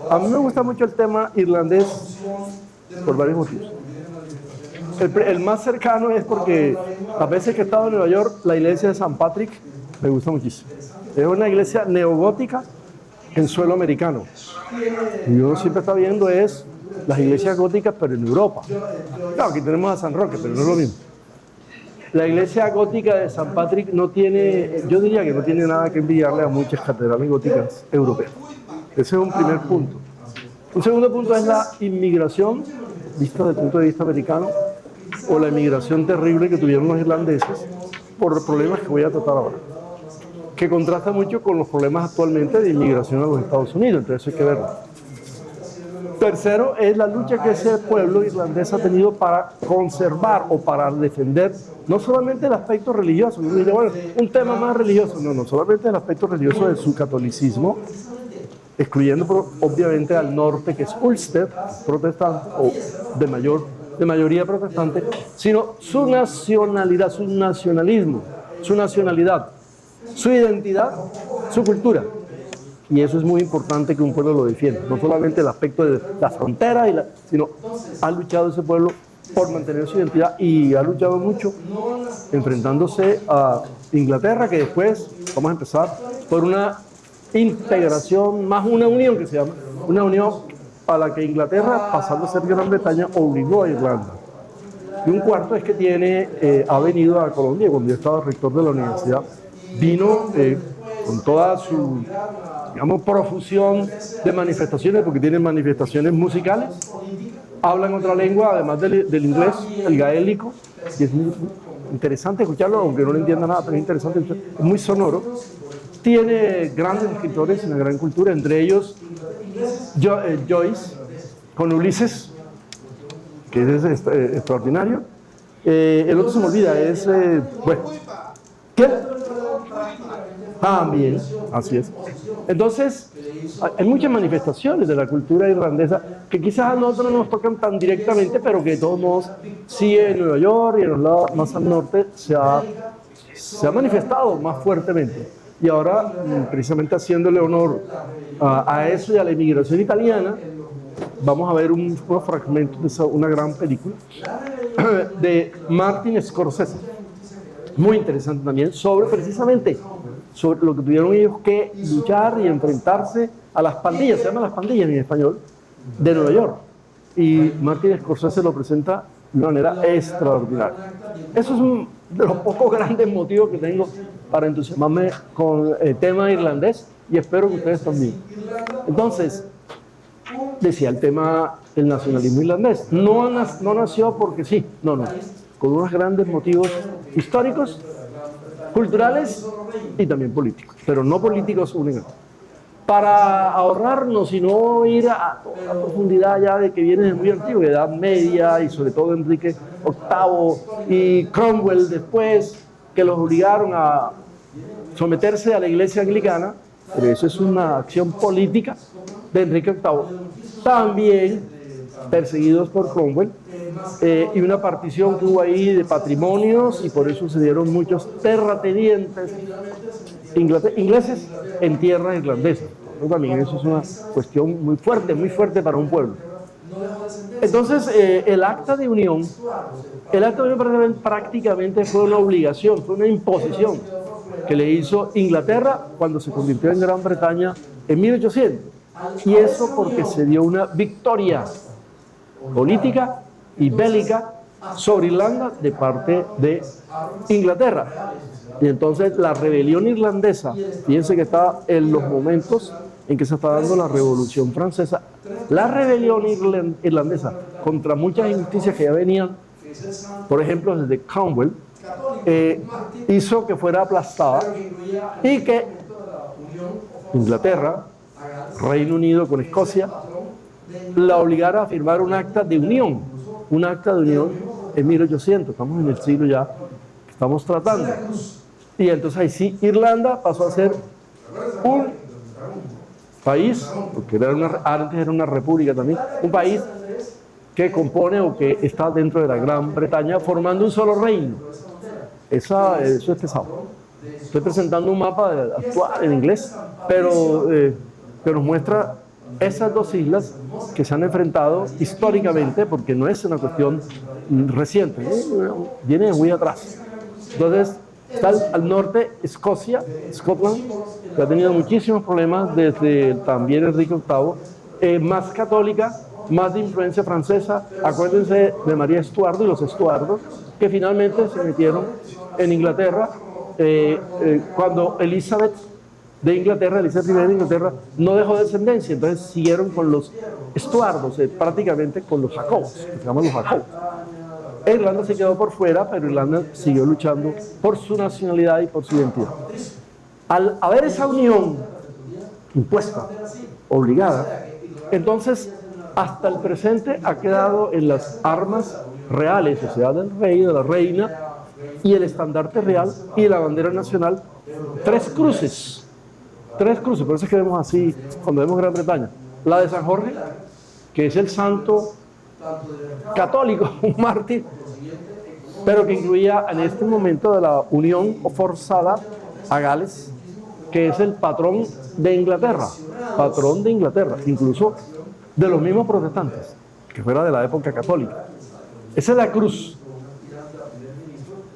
A mí me gusta mucho el tema irlandés por varios motivos. El más cercano es porque las veces que he estado en Nueva York, la iglesia de San Patrick me gusta muchísimo. Es una iglesia neogótica en suelo americano. Y uno siempre está viendo es las iglesias góticas, pero en Europa. Claro, aquí tenemos a San Roque, pero no es lo mismo. La iglesia gótica de San Patrick no tiene, yo diría que no tiene nada que envidiarle a muchas catedrales góticas europeas. Ese es un primer punto. Un segundo punto es la inmigración, vista desde el punto de vista americano, o la inmigración terrible que tuvieron los irlandeses por problemas que voy a tratar ahora, que contrasta mucho con los problemas actualmente de inmigración a los Estados Unidos, entonces hay que verlo. Tercero es la lucha que ese pueblo irlandés ha tenido para conservar o para defender no solamente el aspecto religioso, uno dice, bueno, un tema más religioso, no solamente el aspecto religioso de su catolicismo, excluyendo obviamente al norte, que es Ulster, protestante, o de mayoría protestante, sino su nacionalidad, su nacionalismo, su nacionalidad, su identidad, su cultura. Y eso es muy importante que un pueblo lo defienda, no solamente el aspecto de la frontera, sino ha luchado ese pueblo por mantener su identidad y ha luchado mucho enfrentándose a Inglaterra, que después, vamos a empezar, por una integración, más una unión que se llama, una unión a la que Inglaterra, pasando a ser Gran Bretaña, obligó a Irlanda. Y un cuarto es que ha venido a Colombia, cuando yo estaba rector de la universidad, vino con toda su, digamos, profusión de manifestaciones, porque tienen manifestaciones musicales, hablan otra lengua, además del inglés, el gaélico, y es muy interesante escucharlo, aunque no le entienda nada, pero es interesante, es muy sonoro. Tiene grandes escritores, una gran cultura, entre ellos Joyce, con Ulises, que es extraordinario. El otro se me olvida, es, bueno, ¿qué? También, así es. Entonces, hay muchas manifestaciones de la cultura irlandesa que quizás a nosotros no nos tocan tan directamente, pero que de todos modos, sí en Nueva York y en los lados más al norte se ha manifestado más fuertemente. Y ahora, precisamente haciéndole honor a eso y a la inmigración italiana, vamos a ver unos fragmentos de una gran película de Martin Scorsese, muy interesante también, precisamente sobre lo que tuvieron ellos que luchar y enfrentarse a las pandillas, se llaman las pandillas en español, de Nueva York. Y Martin Scorsese lo presenta de una manera extraordinaria. Eso es uno de los pocos grandes motivos que tengo para entusiasmarme con el tema irlandés, y espero que ustedes también. Entonces, decía el tema del nacionalismo irlandés. No nació porque sí, no, con unos grandes motivos históricos, culturales y también políticos, pero no políticos únicamente. Para ahorrarnos y no ir a profundidad ya de que viene de muy antiguo, Edad Media y sobre todo Enrique VIII y Cromwell después, que los obligaron a someterse a la iglesia anglicana, pero eso es una acción política de Enrique VIII. También perseguidos por Cromwell, y una partición que hubo ahí de patrimonios, y por eso se dieron muchos terratenientes ingleses en tierras irlandesas. También eso es una cuestión muy fuerte para un pueblo. Entonces, el acta de unión prácticamente fue una obligación, fue una imposición que le hizo Inglaterra cuando se convirtió en Gran Bretaña en 1800. Y eso porque se dio una victoria política y bélica sobre Irlanda de parte de Inglaterra. Y entonces la rebelión irlandesa, fíjense que está en los momentos en que se está dando la Revolución Francesa, la rebelión irlandesa contra muchas injusticias que ya venían, por ejemplo desde Cromwell, hizo que fuera aplastada y que Inglaterra, Reino Unido con Escocia, la obligara a firmar un acta de unión en 1800, estamos en el siglo ya que estamos tratando. Y entonces ahí sí, Irlanda pasó a ser un país, porque antes era una república también, un país que compone o que está dentro de la Gran Bretaña formando un solo reino. Eso es pesado. Estoy presentando un mapa actual en inglés, pero que nos muestra esas dos islas que se han enfrentado históricamente, porque no es una cuestión reciente, viene de muy atrás. Entonces, está al norte Escocia, Scotland, que ha tenido muchísimos problemas desde también Enrique VIII, más católica, más de influencia francesa. Acuérdense de María Estuardo y los Estuardos, que finalmente se metieron en Inglaterra cuando Elizabeth de Inglaterra, Elizabeth I de Inglaterra, no dejó descendencia, entonces siguieron con los Estuardos, prácticamente con los Jacobos, que se llaman los Jacobos. Irlanda se quedó por fuera, pero Irlanda siguió luchando por su nacionalidad y por su identidad. Al haber esa unión impuesta, obligada, entonces hasta el presente ha quedado en las armas reales, o sea, del rey, de la reina, y el estandarte real y la bandera nacional, tres cruces, por eso es que vemos así cuando vemos Gran Bretaña. La de San Jorge, que es el santo católico, un mártir, pero que incluía en este momento de la unión forzada a Gales, que es el patrón de Inglaterra, incluso de los mismos protestantes, que fuera de la época católica. Esa es la cruz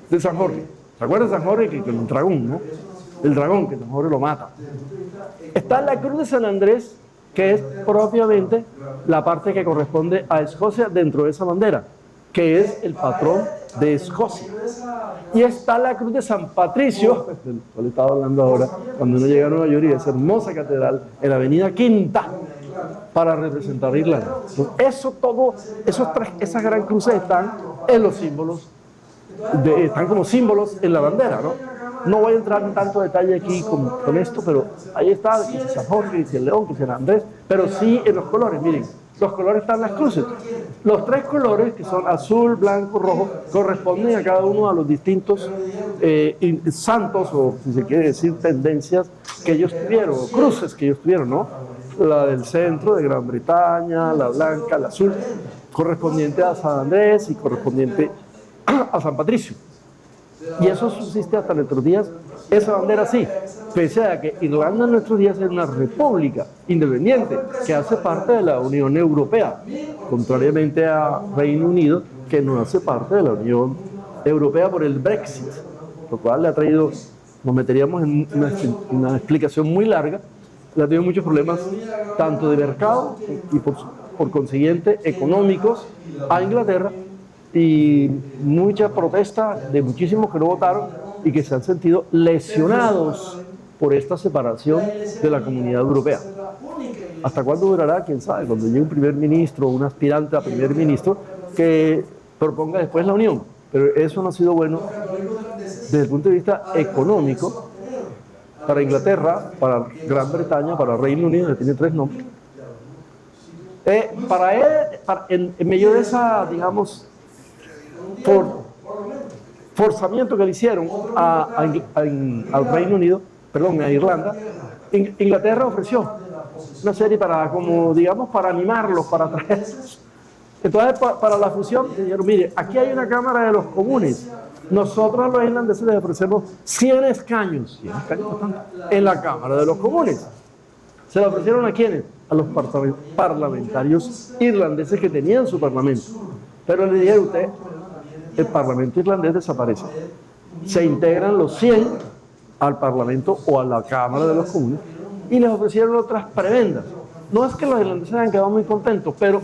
de San Jorge. ¿Se acuerdan de San Jorge? Que el dragón, ¿no? El dragón, que San Jorge lo mata. Está la cruz de San Andrés, que es propiamente la parte que corresponde a Escocia dentro de esa bandera, que es el patrón de Escocia. Y está la cruz de San Patricio, del cual estaba hablando ahora, cuando uno llega a Nueva York y esa hermosa catedral en la avenida Quinta, para representar a Irlanda. Eso todo, esas gran cruces están en los símbolos, están como símbolos en la bandera, ¿no? No voy a entrar en tanto detalle aquí con esto, pero ahí está, que si San Jorge, que si el león, que si San Andrés, pero sí en los colores, miren, los colores están en las cruces. Los tres colores, que son azul, blanco, rojo, corresponden a cada uno de los distintos santos, o si se quiere decir, tendencias que ellos tuvieron, o cruces que ellos tuvieron, ¿no? La del centro de Gran Bretaña, la blanca, la azul, correspondiente a San Andrés y correspondiente a San Patricio. Y eso subsiste hasta nuestros días, esa bandera sí, pese a que Irlanda en nuestros días es una república independiente que hace parte de la Unión Europea, contrariamente a Reino Unido, que no hace parte de la Unión Europea por el Brexit, lo cual le ha traído, nos meteríamos en una explicación muy larga, le ha tenido muchos problemas tanto de mercado y por consiguiente económicos a Inglaterra, y mucha protesta de muchísimos que no votaron y que se han sentido lesionados por esta separación de la comunidad europea. ¿Hasta cuándo durará? ¿Quién sabe? Cuando llegue un primer ministro o un aspirante a primer ministro que proponga después la unión. Pero eso no ha sido bueno desde el punto de vista económico para Inglaterra, para Gran Bretaña, para Reino Unido, que tiene tres nombres. Para él, en medio de esa, digamos, por forzamiento que le hicieron al Reino Unido, perdón, a Irlanda, Inglaterra ofreció una serie para, como digamos, para animarlos, para traerlos. Entonces, para la fusión, dijeron, mire, aquí hay una Cámara de los Comunes, nosotros los irlandeses les ofrecemos 100 escaños en la Cámara de los Comunes. ¿Se la ofrecieron a quiénes? A los parlamentarios irlandeses que tenían su parlamento. Pero le dijeron, usted, el Parlamento irlandés desaparece. Se integran los 100 al Parlamento o a la Cámara de los Comunes y les ofrecieron otras prebendas. No es que los irlandeses hayan quedado muy contentos, pero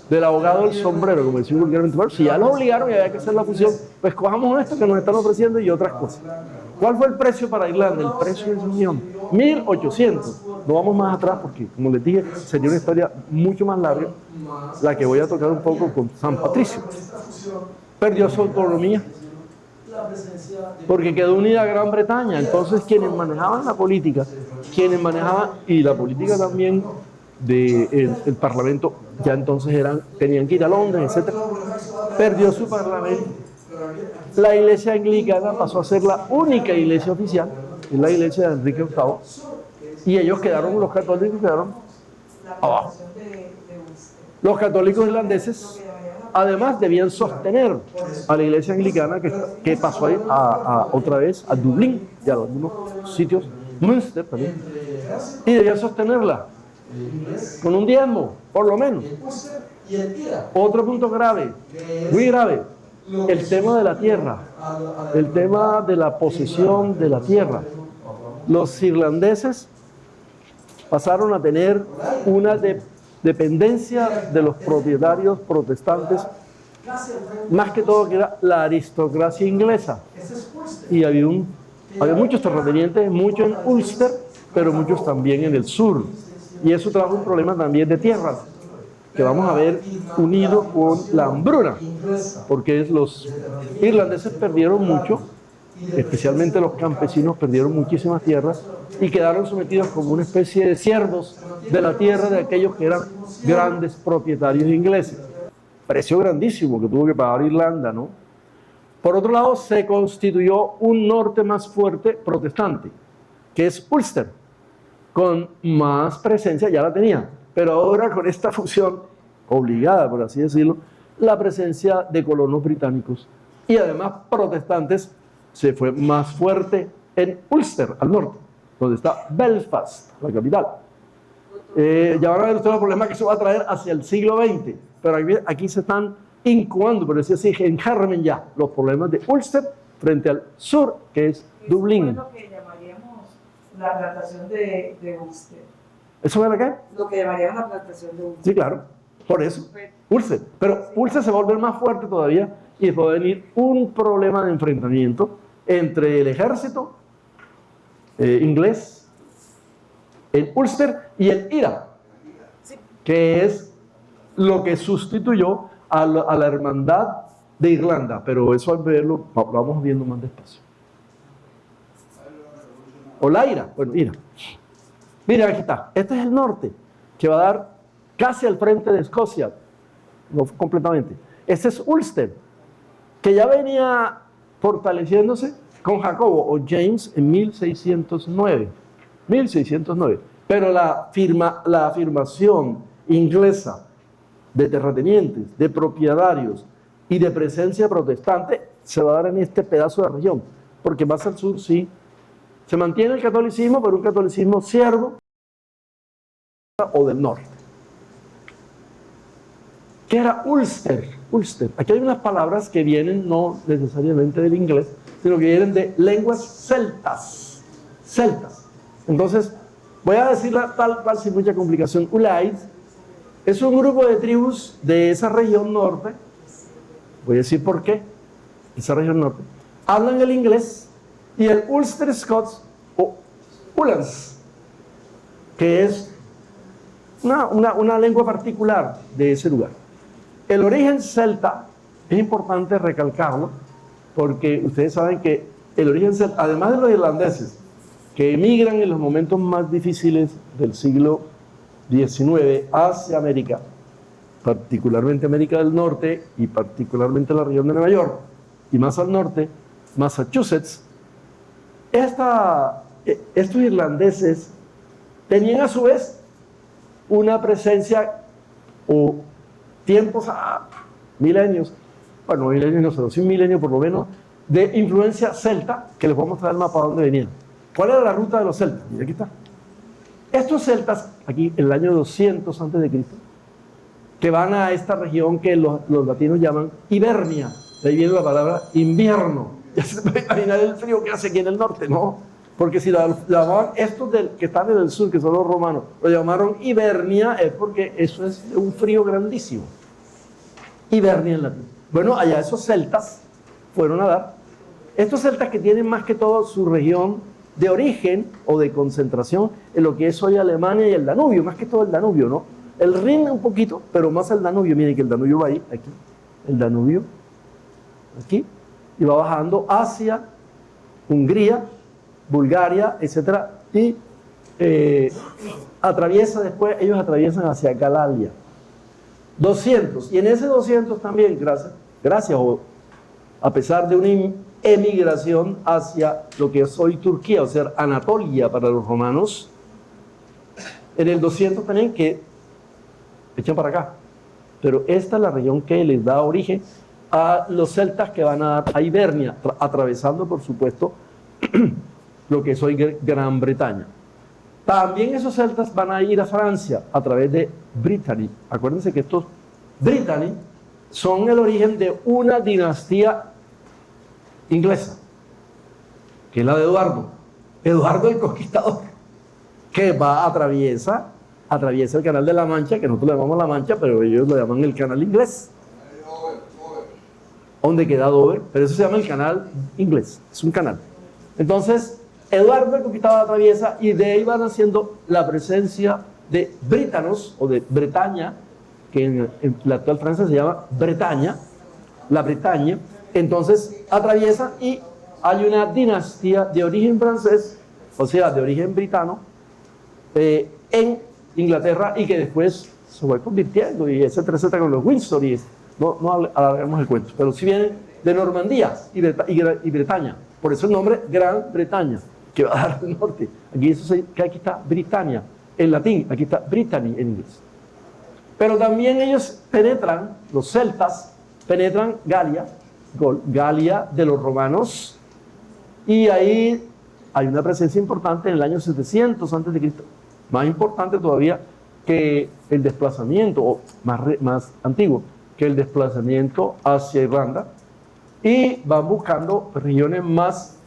del abogado del sombrero, como decimos vulgarmente, bueno, si ya los obligaron y había que hacer la fusión, pues cojamos esto que nos están ofreciendo y otras cosas. ¿Cuál fue el precio para Irlanda? El precio de esa unión, 1.800. No vamos más atrás porque, como les dije, sería una historia mucho más larga, la que voy a tocar un poco con San Patricio. Perdió su autonomía porque quedó unida a Gran Bretaña. Entonces, quienes manejaban la política, y la política también del Parlamento, ya entonces tenían que ir a Londres, etc. Perdió su Parlamento. La iglesia anglicana pasó a ser la única iglesia oficial, es la iglesia de Enrique VIII, y ellos quedaron, los católicos quedaron abajo. Los católicos irlandeses, además, debían sostener a la iglesia anglicana que pasó otra vez a Dublín y a los mismos sitios, Munster también, y debía sostenerla con un diezmo, por lo menos. Otro punto grave, muy grave, el tema de la tierra, el tema de la posesión de la tierra. Los irlandeses pasaron a tener una dependencia de los propietarios protestantes, más que todo que era la aristocracia inglesa. Y había muchos terratenientes, muchos en Ulster, pero muchos también en el sur. Y eso trajo un problema también de tierras, que vamos a ver unido con la hambruna, porque los irlandeses perdieron mucho, especialmente los campesinos perdieron muchísimas tierras y quedaron sometidos como una especie de siervos de la tierra de aquellos que eran grandes propietarios ingleses. Precio grandísimo que tuvo que pagar Irlanda, ¿no? Por otro lado, se constituyó un norte más fuerte protestante, que es Ulster, con más presencia, ya la tenía, pero ahora con esta fusión obligada, por así decirlo, la presencia de colonos británicos y además protestantes se fue más fuerte en Ulster, al norte, donde está Belfast, la capital. Ya van a ver ustedes los problemas que se va a traer hacia el siglo XX, pero aquí se están incubando, por decir así, en germen ya, los problemas de Ulster frente al sur, que es Dublín. Eso es lo que llamaríamos la plantación de Ulster. ¿Eso era qué? Lo que llamaríamos la plantación de Ulster. Sí, claro, por eso, Ulster. Pero Ulster se va a volver más fuerte todavía y puede venir un problema de enfrentamiento entre el ejército inglés en Ulster y el IRA, que es lo que sustituyó a la hermandad de Irlanda, pero eso al verlo lo vamos viendo más despacio. O la IRA, bueno, IRA. Mira, aquí está, este es el norte, que va a dar casi al frente de Escocia, no completamente. Este es Ulster, que ya venía fortaleciéndose con Jacobo o James en 1609. Pero la afirmación inglesa de terratenientes, de propietarios y de presencia protestante se va a dar en este pedazo de región, porque más al sur sí se mantiene el catolicismo, pero un catolicismo siervo o del norte. ¿Qué era Ulster? Ulster. Aquí hay unas palabras que vienen no necesariamente del inglés, sino que vienen de lenguas celtas. Celtas. Entonces, voy a decirla tal cual sin mucha complicación. Ulaid es un grupo de tribus de esa región norte. Voy a decir por qué. Esa región norte. Hablan el inglés y el Ulster Scots o Ulans, que es una lengua particular de ese lugar. El origen celta es importante recalcarlo porque ustedes saben que el origen celta, además de los irlandeses que emigran en los momentos más difíciles del siglo XIX hacia América, particularmente América del Norte y particularmente la región de Nueva York y más al norte, Massachusetts, estos irlandeses tenían a su vez una presencia o tiempos, milenios, bueno, milenios no, pero sí un milenio por lo menos, de influencia celta, que les voy a mostrar el mapa de dónde venían. ¿Cuál era la ruta de los celtas? Y aquí está. Estos celtas, aquí en el año 200 a.C., que van a esta región que los latinos llaman Hibernia, de ahí viene la palabra invierno. Ya se puede imaginar el frío que hace aquí en el norte, ¿no? Porque si lo llamaban estos que están en el sur, que son los romanos, lo llamaron Hibernia, es porque eso es un frío grandísimo. Hibernia en latín. Bueno, allá esos celtas fueron a dar. Estos celtas que tienen más que todo su región de origen o de concentración en lo que es hoy Alemania y el Danubio, más que todo el Danubio, ¿no? El Rin un poquito, pero más el Danubio. Miren que el Danubio va ahí, aquí. El Danubio, aquí, y va bajando hacia Hungría, Bulgaria, etc. Y atraviesa después, ellos atraviesan hacia Galalia. 200, y en ese 200 también, gracias o a pesar de una emigración hacia lo que es hoy Turquía, o sea, Anatolia para los romanos, en el 200 también que echan para acá. Pero esta es la región que les da origen a los celtas que van a dar a Hibernia, atravesando, por supuesto, lo que es hoy Gran Bretaña. También esos celtas van a ir a Francia a través de Brittany. Acuérdense que estos Brittany son el origen de una dinastía inglesa, que es la de Eduardo el Conquistador, que atraviesa el Canal de la Mancha, que nosotros le llamamos la Mancha, pero ellos lo llaman el Canal Inglés. Donde queda Dover, pero eso se llama el Canal Inglés, es un canal. Entonces, Eduardo el Conquistador atraviesa y de ahí van haciendo la presencia de britanos o de Bretaña, que en la actual Francia se llama Bretaña, la Bretaña. Entonces atraviesa y hay una dinastía de origen francés, o sea, de origen britano, en Inglaterra y que después se fue convirtiendo y etcétera, con los Windsor y no alargamos el cuento, pero sí vienen de Normandía y Bretaña, por eso el nombre Gran Bretaña, que va a dar el norte. Aquí está Britannia en latín, aquí está Brittany en inglés. Pero también ellos penetran, los celtas penetran Galia de los romanos, y ahí hay una presencia importante en el año 700 a.C., más importante todavía que el desplazamiento, o más antiguo que el desplazamiento hacia Irlanda, y van buscando regiones más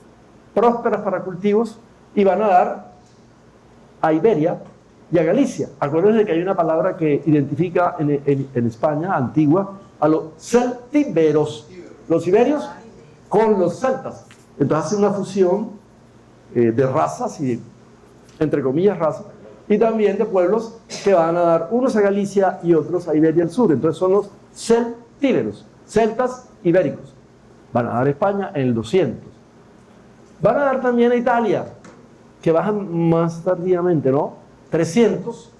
prósperas para cultivos y van a dar a Iberia y a Galicia. Acuérdense que hay una palabra que identifica en España antigua a los celtíberos, los iberios con los celtas. Entonces hace una fusión de razas y entre comillas razas, y también de pueblos que van a dar unos a Galicia y otros a Iberia del Sur. Entonces son los celtíberos, celtas ibéricos. Van a dar España en el 200. Van a dar también a Italia, que bajan más tardíamente, ¿no? 300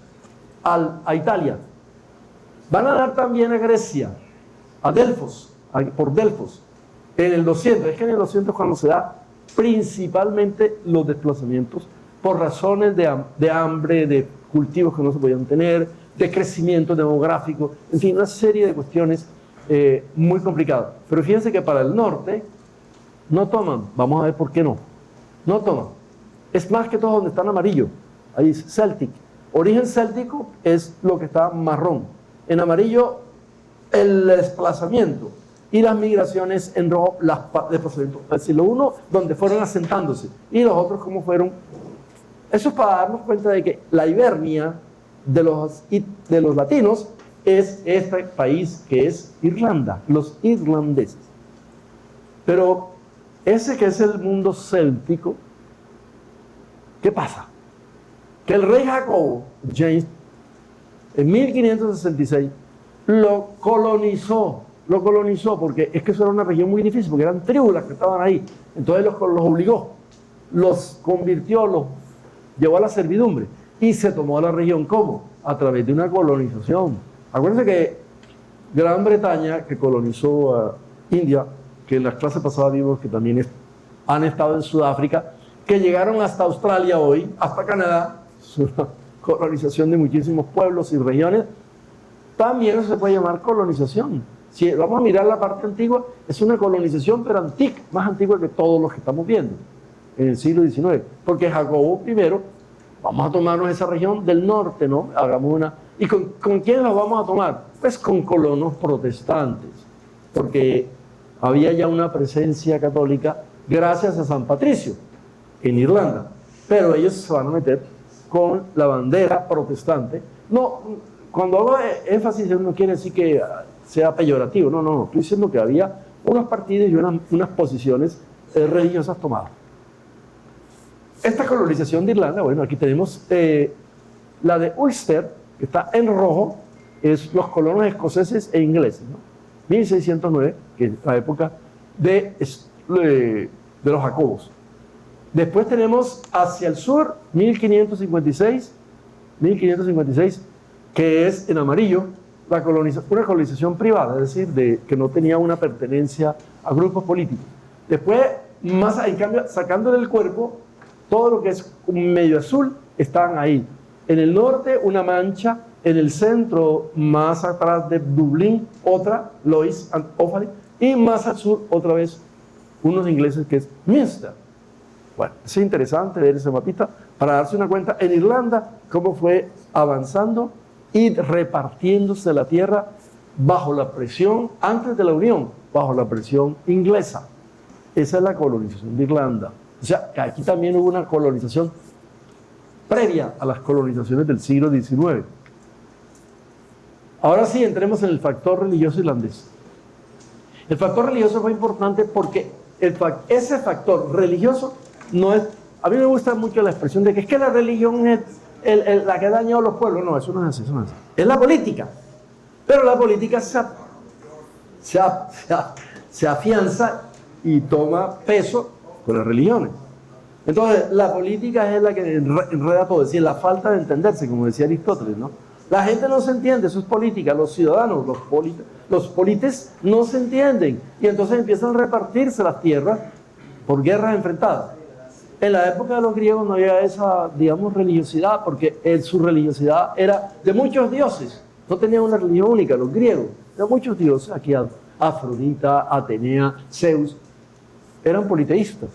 a Italia. Van a dar también a Grecia, a Delfos, por Delfos, en el 200. Es que en el 200 cuando se da principalmente los desplazamientos por razones de hambre, de cultivos que no se podían tener, de crecimiento demográfico, en fin, una serie de cuestiones muy complicadas. Pero fíjense que para el norte no toman, vamos a ver por qué no toman. Es más que todo donde está en amarillo, ahí dice Celtic. Origen céltico es lo que está marrón. En amarillo, el desplazamiento. Y las migraciones en rojo, los desplazamientos. Es decir, lo uno donde fueron asentándose y los otros cómo fueron. Eso es para darnos cuenta de que la Hibernia de los latinos es este país que es Irlanda, los irlandeses. Pero ese que es el mundo céltico, ¿qué pasa? Que el rey Jacobo, James, en 1566, lo colonizó porque es que eso era una región muy difícil, porque eran tribus las que estaban ahí. Entonces los obligó, los convirtió, los llevó a la servidumbre y se tomó la región. ¿Cómo? A través de una colonización. Acuérdense que Gran Bretaña, que colonizó a India, que en las clases pasadas vimos que también han estado en Sudáfrica, que llegaron hasta Australia hoy, hasta Canadá, es una colonización de muchísimos pueblos y regiones. También eso se puede llamar colonización. Si vamos a mirar la parte antigua, es una colonización, pero antigua, más antigua que todos los que estamos viendo en el siglo XIX. Porque Jacobo primero, vamos a tomarnos esa región del norte, ¿no? Hagamos una. ¿Y con quién la vamos a tomar? Pues con colonos protestantes, porque había ya una presencia católica gracias a San Patricio en Irlanda. Pero ellos se van a meter con la bandera protestante. No, cuando hago énfasis no quiere decir que sea peyorativo, no, estoy diciendo que había unos partidos y unas posiciones religiosas tomadas. Esta colonización de Irlanda, bueno, aquí tenemos la de Ulster, que está en rojo, es los colonos escoceses e ingleses, ¿no? 1609, que es la época de los Jacobos. Después tenemos hacia el sur, 1556, que es en amarillo, una colonización privada, es decir, que no tenía una pertenencia a grupos políticos. Después, en cambio, sacándole el cuerpo, todo lo que es medio azul, están ahí. En el norte, una mancha, en el centro, más atrás de Dublín, otra, Lois and Offaly, y más al sur, otra vez, unos ingleses que es Munster. Bueno, es interesante ver ese mapita para darse una cuenta en Irlanda cómo fue avanzando y repartiéndose la tierra bajo la presión, antes de la Unión, bajo la presión inglesa. Esa es la colonización de Irlanda. O sea, que aquí también hubo una colonización previa a las colonizaciones del siglo XIX. Ahora sí, entremos en el factor religioso irlandés. El factor religioso fue importante porque ese factor religioso no es... A mí me gusta mucho la expresión de que es que la religión es la que ha dañado a los pueblos. No, eso no es así, eso no es así. Es la política. Pero la política se afianza y toma peso con las religiones. Entonces, la política es la que enreda todo, es decir, la falta de entenderse, como decía Aristóteles, ¿no? La gente no se entiende, eso es política, los ciudadanos, los polites no se entienden, y entonces empiezan a repartirse las tierras por guerras enfrentadas. En la época de los griegos no había esa, digamos, religiosidad, porque su religiosidad era de muchos dioses, no tenían una religión única, los griegos, de muchos dioses, aquí Afrodita, Atenea, Zeus, eran politeístas,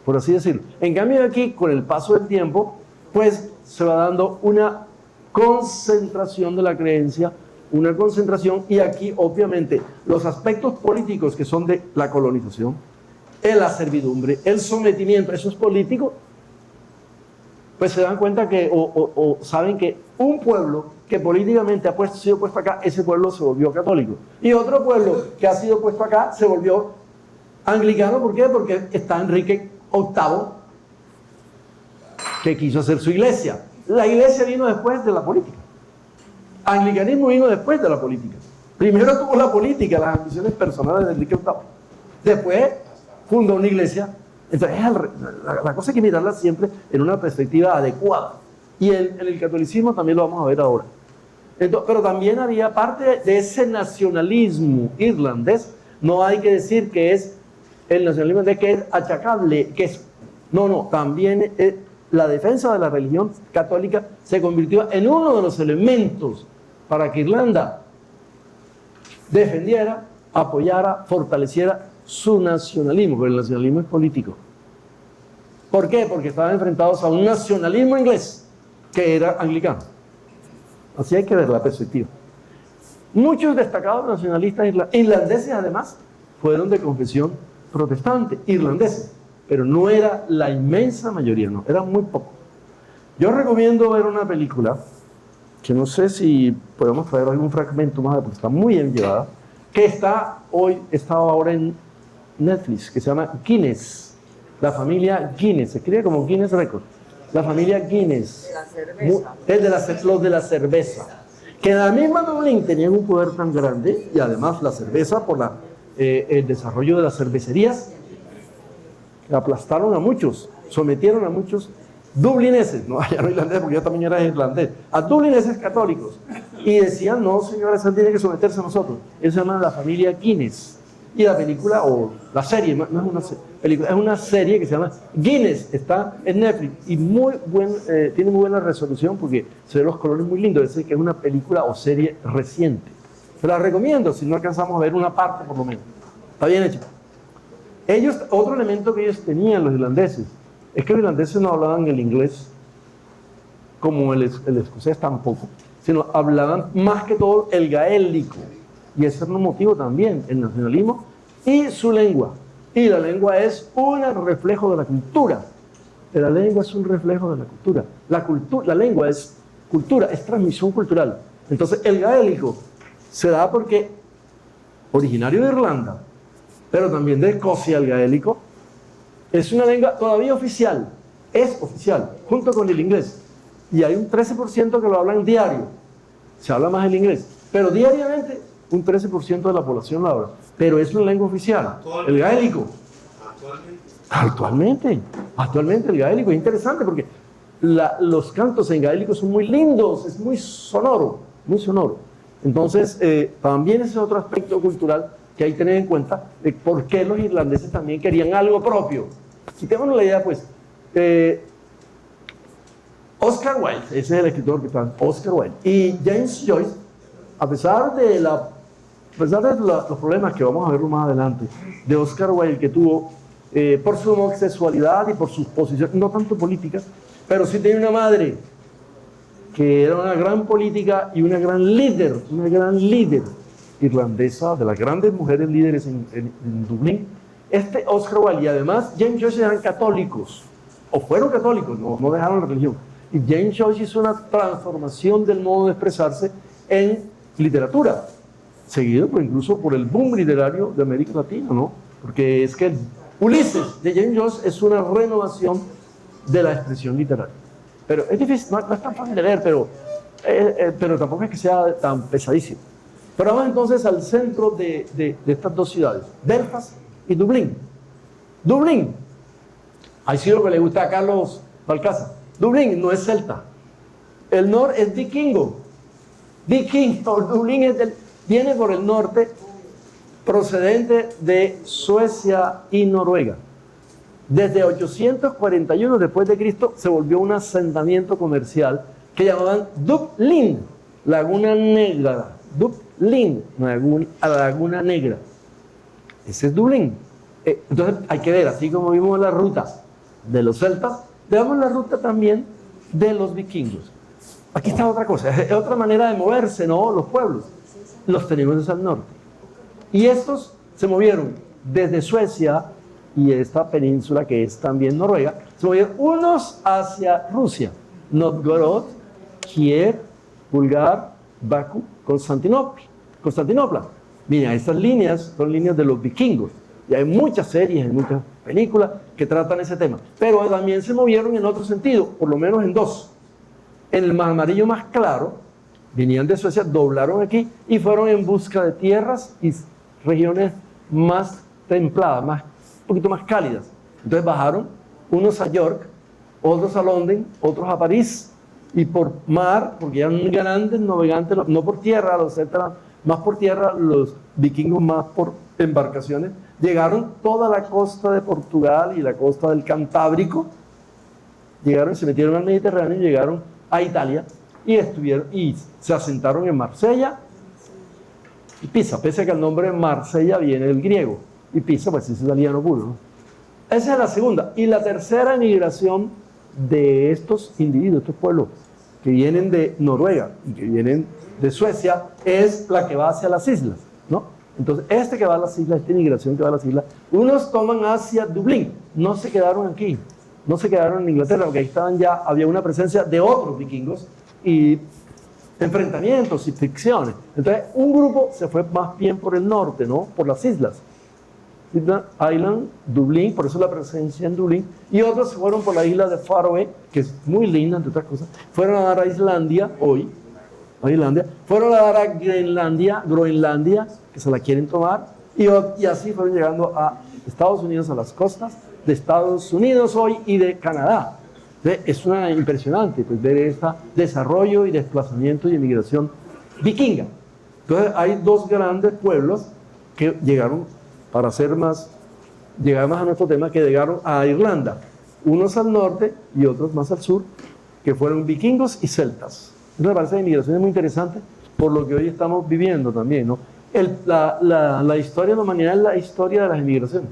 por así decirlo. En cambio aquí, con el paso del tiempo, pues se va dando una concentración de la creencia, una concentración, y aquí obviamente los aspectos políticos que son de la colonización, la servidumbre, el sometimiento, eso es político, pues se dan cuenta que, o saben que un pueblo que políticamente ha sido puesto acá, ese pueblo se volvió católico. Y otro pueblo que ha sido puesto acá se volvió anglicano. ¿Por qué? Porque está Enrique VIII, que quiso hacer su iglesia. La iglesia vino después de la política. Anglicanismo vino después de la política. Primero tuvo la política, las ambiciones personales de Enrique VIII. Después fundó una iglesia. Entonces, la cosa hay que mirarla siempre en una perspectiva adecuada. Y en el catolicismo también lo vamos a ver ahora. Entonces, pero también había parte de ese nacionalismo irlandés. No hay que decir que es el nacionalismo de que es achacable, que es... No, también la defensa de la religión católica se convirtió en uno de los elementos para que Irlanda defendiera, apoyara, fortaleciera su nacionalismo, porque el nacionalismo es político. ¿Por qué? Porque estaban enfrentados a un nacionalismo inglés que era anglicano. Así hay que ver la perspectiva. Muchos destacados nacionalistas irlandeses, además, fueron de confesión protestante, irlandeses, pero no era la inmensa mayoría, no, eran muy pocos. Yo recomiendo ver una película, que no sé si podemos traer algún fragmento más, porque está muy bien llevada, que está ahora en Netflix, que se llama Guinness, la familia Guinness, se escribe como Guinness Record, la familia Guinness, los de la cerveza, que en la misma Dublín tenían un poder tan grande, y además la cerveza, por el desarrollo de las cervecerías, aplastaron a muchos, sometieron a muchos dublineses, no irlandeses, porque yo también era irlandés, a dublineses católicos, y decían, no señores, él tiene que someterse a nosotros. Eso se llama la familia Guinness. Y la película, o la serie, no es una película, es una serie que se llama Guinness, está en Netflix, y tiene muy buena resolución porque se ven los colores muy lindos. Es decir, que es una película o serie reciente. Se la recomiendo si no alcanzamos a ver una parte por lo menos. Está bien hecho. Otro elemento que ellos tenían, los irlandeses, es que los irlandeses no hablaban el inglés como el escocés tampoco, sino hablaban más que todo el gaélico. Y ese es un motivo también, el nacionalismo y su lengua. Y la lengua es un reflejo de la cultura. La lengua es un reflejo de la cultura. La lengua es cultura, es transmisión cultural. Entonces el gaélico se da porque, originario de Irlanda, pero también de Escocia, el gaélico, es una lengua todavía oficial, es oficial, junto con el inglés. Y hay un 13% que lo hablan diario, se habla más el inglés, pero diariamente un 13% de la población lo habla, pero es una lengua oficial, el gaélico. Actualmente el gaélico es interesante porque los cantos en gaélico son muy lindos, es muy sonoro, muy sonoro. Entonces, también ese es otro aspecto cultural que hay que tener en cuenta de por qué los irlandeses también querían algo propio. Quitémonos la idea, pues, Oscar Wilde, ese es el escritor que está, Oscar Wilde, y James Joyce, a pesar de los problemas que vamos a ver más adelante, de Oscar Wilde, que tuvo por su homosexualidad y por sus posiciones, no tanto políticas, pero sí tenía una madre que era una gran política y una gran líder irlandesa, de las grandes mujeres líderes en Dublín. Oscar Wilde, y además James Joyce eran católicos, o fueron católicos, no dejaron la religión. Y James Joyce hizo una transformación del modo de expresarse en literatura, seguido incluso por el boom literario de América Latina, ¿no? Porque es que Ulises de James Joyce es una renovación de la expresión literaria. Pero es difícil, no es tan fácil de leer, pero tampoco es que sea tan pesadísimo. Pero vamos entonces al centro de estas dos ciudades, Belfast y Dublín. Dublín, ahí sí lo que le gusta a Carlos Balcázar. Dublín no es celta, el norte es vikingo. Dublín viene por el norte, procedente de Suecia y Noruega. Desde 841 después de Cristo se volvió un asentamiento comercial que llamaban Dublín, Laguna Negra. Dublín, Laguna Negra. Ese es Dublín. Entonces hay que ver, así como vimos la ruta de los celtas, veamos la ruta también de los vikingos. Aquí está otra cosa, es otra manera de moverse, ¿no? Los pueblos. Los tenemos desde el norte. Y estos se movieron desde Suecia y esta península que es también Noruega, se movieron unos hacia Rusia, Novgorod, Kiev, Bulgar, Bakú, Constantinopla. Miren, estas líneas son líneas de los vikingos, y hay muchas series, muchas películas que tratan ese tema, pero también se movieron en otro sentido, por lo menos en dos. En el mar amarillo más claro, venían de Suecia, doblaron aquí y fueron en busca de tierras y regiones más templadas, un poquito más cálidas. Entonces bajaron, unos a York, otros a Londres, otros a París, y por mar, porque eran grandes navegantes, no por tierra, los celtas más por tierra, los vikingos más por embarcaciones, llegaron toda la costa de Portugal y la costa del Cantábrico, llegaron, se metieron al Mediterráneo, llegaron a Italia y se asentaron en Marsella y Pisa, pese a que el nombre Marsella viene del griego, y Pisa pues es italiano puro, ¿no? Esa es la segunda. Y la tercera emigración de estos individuos, estos pueblos que vienen de Noruega y que vienen de Suecia, es la que va hacia las islas, ¿no? Entonces, que va a las islas, esta inmigración que va a las islas, unos toman hacia Dublín, no se quedaron aquí, no se quedaron en Inglaterra, porque ahí estaban ya, había una presencia de otros vikingos y enfrentamientos y fricciones. Entonces, un grupo se fue más bien por el norte, ¿no? Por las islas. Island, Dublín, por eso la presencia en Dublín, y otros se fueron por la isla de Faroe, que es muy linda, entre otras cosas, fueron a dar a Islandia, fueron a dar a Groenlandia, que se la quieren tomar, y así fueron llegando a Estados Unidos, a las costas de Estados Unidos hoy y de Canadá. Entonces, es impresionante pues, ver este desarrollo y desplazamiento y emigración vikinga. Entonces hay dos grandes pueblos que llegaron, para llegar más a nuestro tema, que llegaron a Irlanda, unos al norte y otros más al sur, que fueron vikingos y celtas. Entonces me parece la inmigración es muy interesante por lo que hoy estamos viviendo también, ¿no? La historia de la humanidad es la historia de las inmigraciones.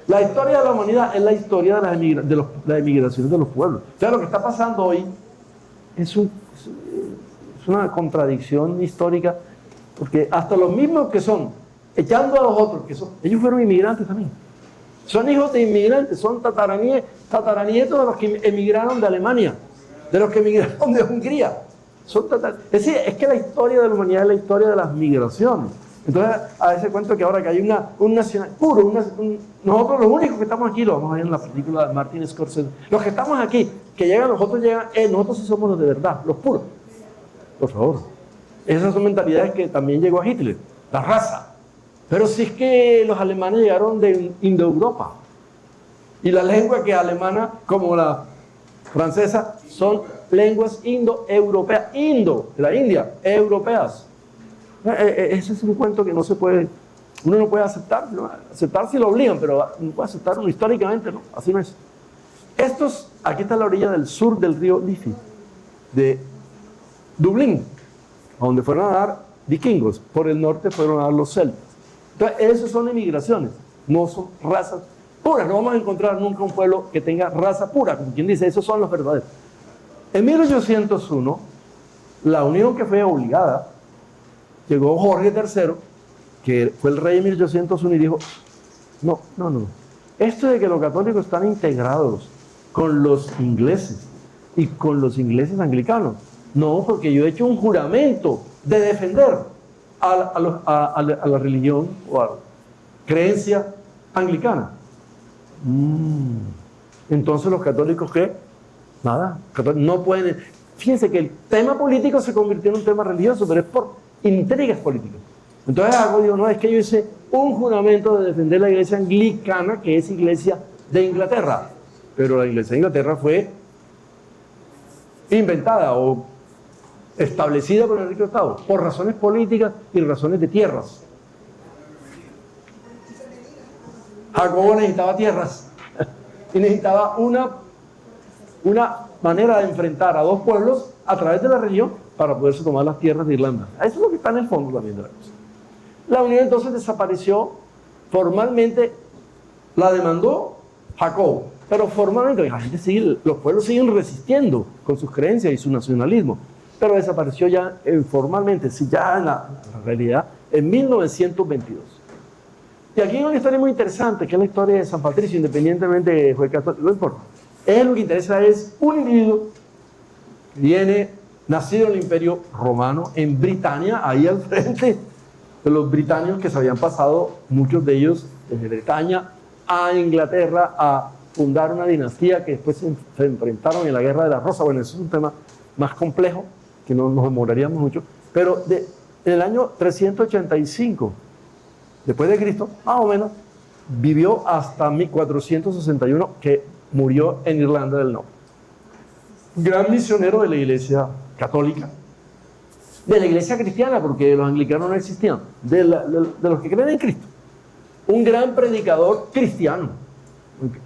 La historia de la humanidad es la historia de las inmigraciones de los pueblos. O sea, lo que está pasando hoy es una contradicción histórica, porque hasta los mismos que son echando a los otros, ellos fueron inmigrantes también. Son hijos de inmigrantes, son tataranietos de los que emigraron de Alemania, de los que emigraron de Hungría. Es decir, es que la historia de la humanidad es la historia de las migraciones. Entonces, a veces cuento que ahora que hay un nacional puro, nosotros los únicos que estamos aquí, lo vamos a ver en la película de Martin Scorsese, los que estamos aquí, que llegan, nosotros sí somos los de verdad, los puros. Por favor. Esas son mentalidades que también llegó a Hitler, la raza. Pero si es que los alemanes llegaron de Indoeuropa, y la lengua que alemana, como la francesa, son lenguas indoeuropeas, de la India, europeas. Ese es un cuento que no se puede, uno no puede aceptar, ¿no? Aceptar si lo obligan, pero no puede aceptarlo históricamente, ¿no? Así no es. Aquí está la orilla del sur del río Liffey, de Dublín, a donde fueron a dar vikingos, por el norte fueron a dar los celtas. Entonces, esas son emigraciones, no son razas puras. No vamos a encontrar nunca un pueblo que tenga raza pura, como quien dice, esos son los verdaderos. En 1801, la unión que fue obligada, llegó Jorge III, que fue el rey de 1801, y dijo, no, esto de que los católicos están integrados con los ingleses y con los ingleses anglicanos, no, porque yo he hecho un juramento de defender a la religión o a la creencia anglicana. Entonces los católicos, ¿qué? Nada, no pueden. Fíjense que el tema político se convirtió en un tema religioso, pero es por intrigas políticas. Entonces digo, no, es que yo hice un juramento de defender la iglesia anglicana, que es iglesia de Inglaterra, pero la iglesia de Inglaterra fue inventada o establecida por Enrique VIII por razones políticas y razones de tierras. Jacobo necesitaba tierras y necesitaba una manera de enfrentar a dos pueblos a través de la religión para poderse tomar las tierras de Irlanda. Eso es lo que está en el fondo también de la cosa. La unión entonces desapareció. Formalmente la demandó Jacobo, pero formalmente la gente sigue, los pueblos siguen resistiendo con sus creencias y su nacionalismo, pero desapareció ya formalmente, sí, ya en la realidad, en 1922. Y aquí hay una historia muy interesante, que es la historia de San Patricio, independientemente de que fue católico, no importa. Lo que interesa es un individuo que viene, nacido en el Imperio Romano, en Britania, ahí al frente de los británicos que se habían pasado, muchos de ellos desde Bretaña a Inglaterra, a fundar una dinastía que después se enfrentaron en la Guerra de la Rosa. Bueno, eso es un tema más complejo, que no nos demoraríamos mucho, pero en el año 385 después de Cristo, más o menos, vivió hasta 1461, que murió en Irlanda del Norte. Gran misionero de la iglesia católica, de la iglesia cristiana, porque los anglicanos no existían, de los que creen en Cristo. Un gran predicador cristiano,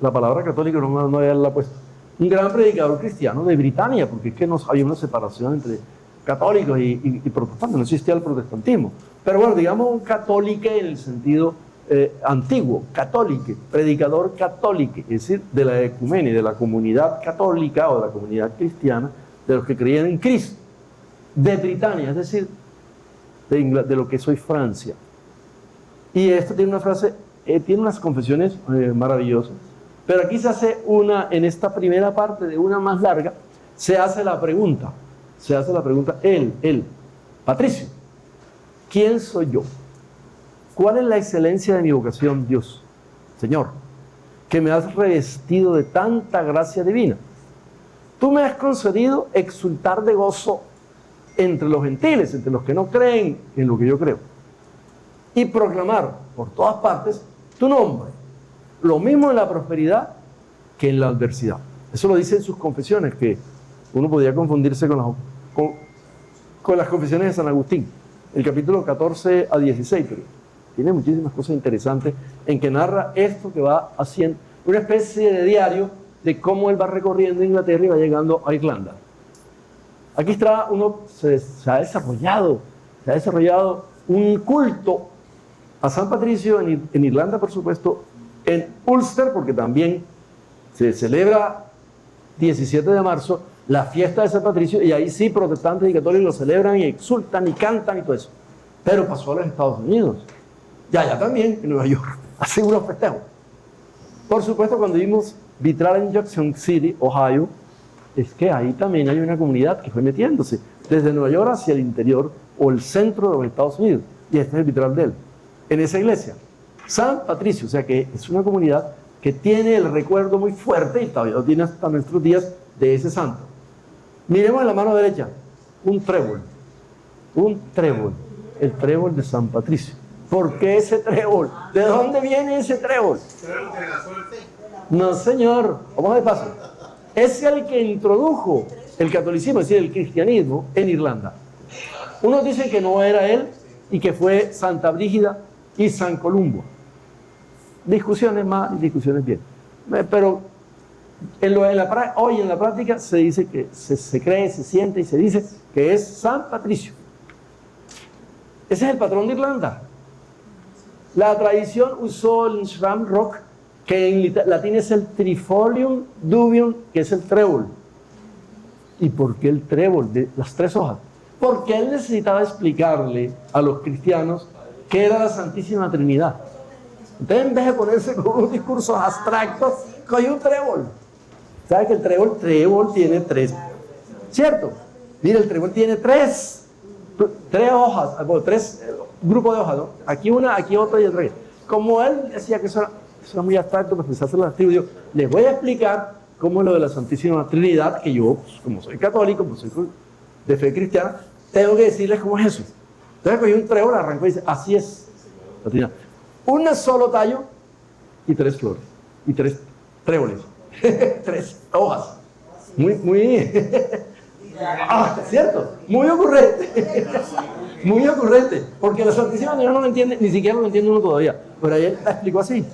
la palabra católica no había la puesto, un gran predicador cristiano de Britania, porque es que no había una separación entre católicos y protestantes, no existía el protestantismo. Pero bueno, digamos un católico en el sentido antiguo, católico, predicador católico, es decir, de la ecumenia, de la comunidad católica o de la comunidad cristiana, de los que creían en Cristo, de Britania, es decir, de lo que soy Francia. Y esto tiene una frase, tiene unas confesiones maravillosas, pero aquí se hace en esta primera parte de una más larga, se hace la pregunta, él, Patricio, ¿quién soy yo? ¿Cuál es la excelencia de mi vocación, Dios? Señor, que me has revestido de tanta gracia divina. Tú me has concedido exultar de gozo entre los gentiles, entre los que no creen en lo que yo creo, y proclamar por todas partes tu nombre, lo mismo en la prosperidad que en la adversidad. Eso lo dice en sus confesiones, que uno podría confundirse con las confesiones de San Agustín, el capítulo 14 a 16, pero tiene muchísimas cosas interesantes en que narra esto que va haciendo, una especie de diario de cómo él va recorriendo Inglaterra y va llegando a Irlanda. Aquí está, se ha desarrollado un culto a San Patricio en Irlanda, por supuesto, en Ulster, porque también se celebra 17 de marzo la fiesta de San Patricio, y ahí sí protestantes y católicos lo celebran y exultan y cantan y todo eso. Pero pasó a los Estados Unidos, y allá también, en Nueva York, hacen unos festejos. Por supuesto, cuando vimos vitral en Jackson City, Ohio, es que ahí también hay una comunidad que fue metiéndose desde Nueva York hacia el interior o el centro de los Estados Unidos, y este es el vitral de él, en esa iglesia. San Patricio, o sea que es una comunidad que tiene el recuerdo muy fuerte, y todavía lo tiene hasta nuestros días, de ese santo. Miremos en la mano derecha, un trébol, el trébol de San Patricio. ¿Por qué ese trébol? ¿De dónde viene ese trébol? No, señor, vamos de paso. Es el que introdujo el catolicismo, es decir, el cristianismo en Irlanda. Unos dicen que no era él y que fue Santa Brígida y San Columbo. Discusiones más y discusiones bien. Pero hoy en la práctica se dice que se cree, se siente y se dice que es San Patricio. Ese es el patrón de Irlanda. La tradición usó el Shamrock que en latín es el trifolium dubium, que es el trébol. ¿Y por qué el trébol de las 3 hojas? Porque él necesitaba explicarle a los cristianos qué era la Santísima Trinidad. Entonces, en vez de ponerse con unos discursos abstractos, cogió un trébol. ¿Sabe que el trébol tiene 3? ¿Cierto? Mira, el trébol tiene 3 hojas, 3 grupos de hojas, ¿no? Aquí una, aquí otra y otra. Como él decía que eso era muy abstracto, pues pensárselo a las tribus, digo, les voy a explicar cómo es lo de la Santísima Trinidad, que yo, pues, como soy católico, como soy de fe cristiana, tengo que decirles cómo es eso. Entonces cogí un trébol, arrancó y dice, así es la Trinidad. Un solo tallo y 3 flores, y 3 tréboles, 3 hojas. Muy, ¿cierto? Muy ocurrente. Muy ocurrente, porque la Santísima Trinidad no lo entiende, ni siquiera lo entiende uno todavía. Pero ahí él la explicó así,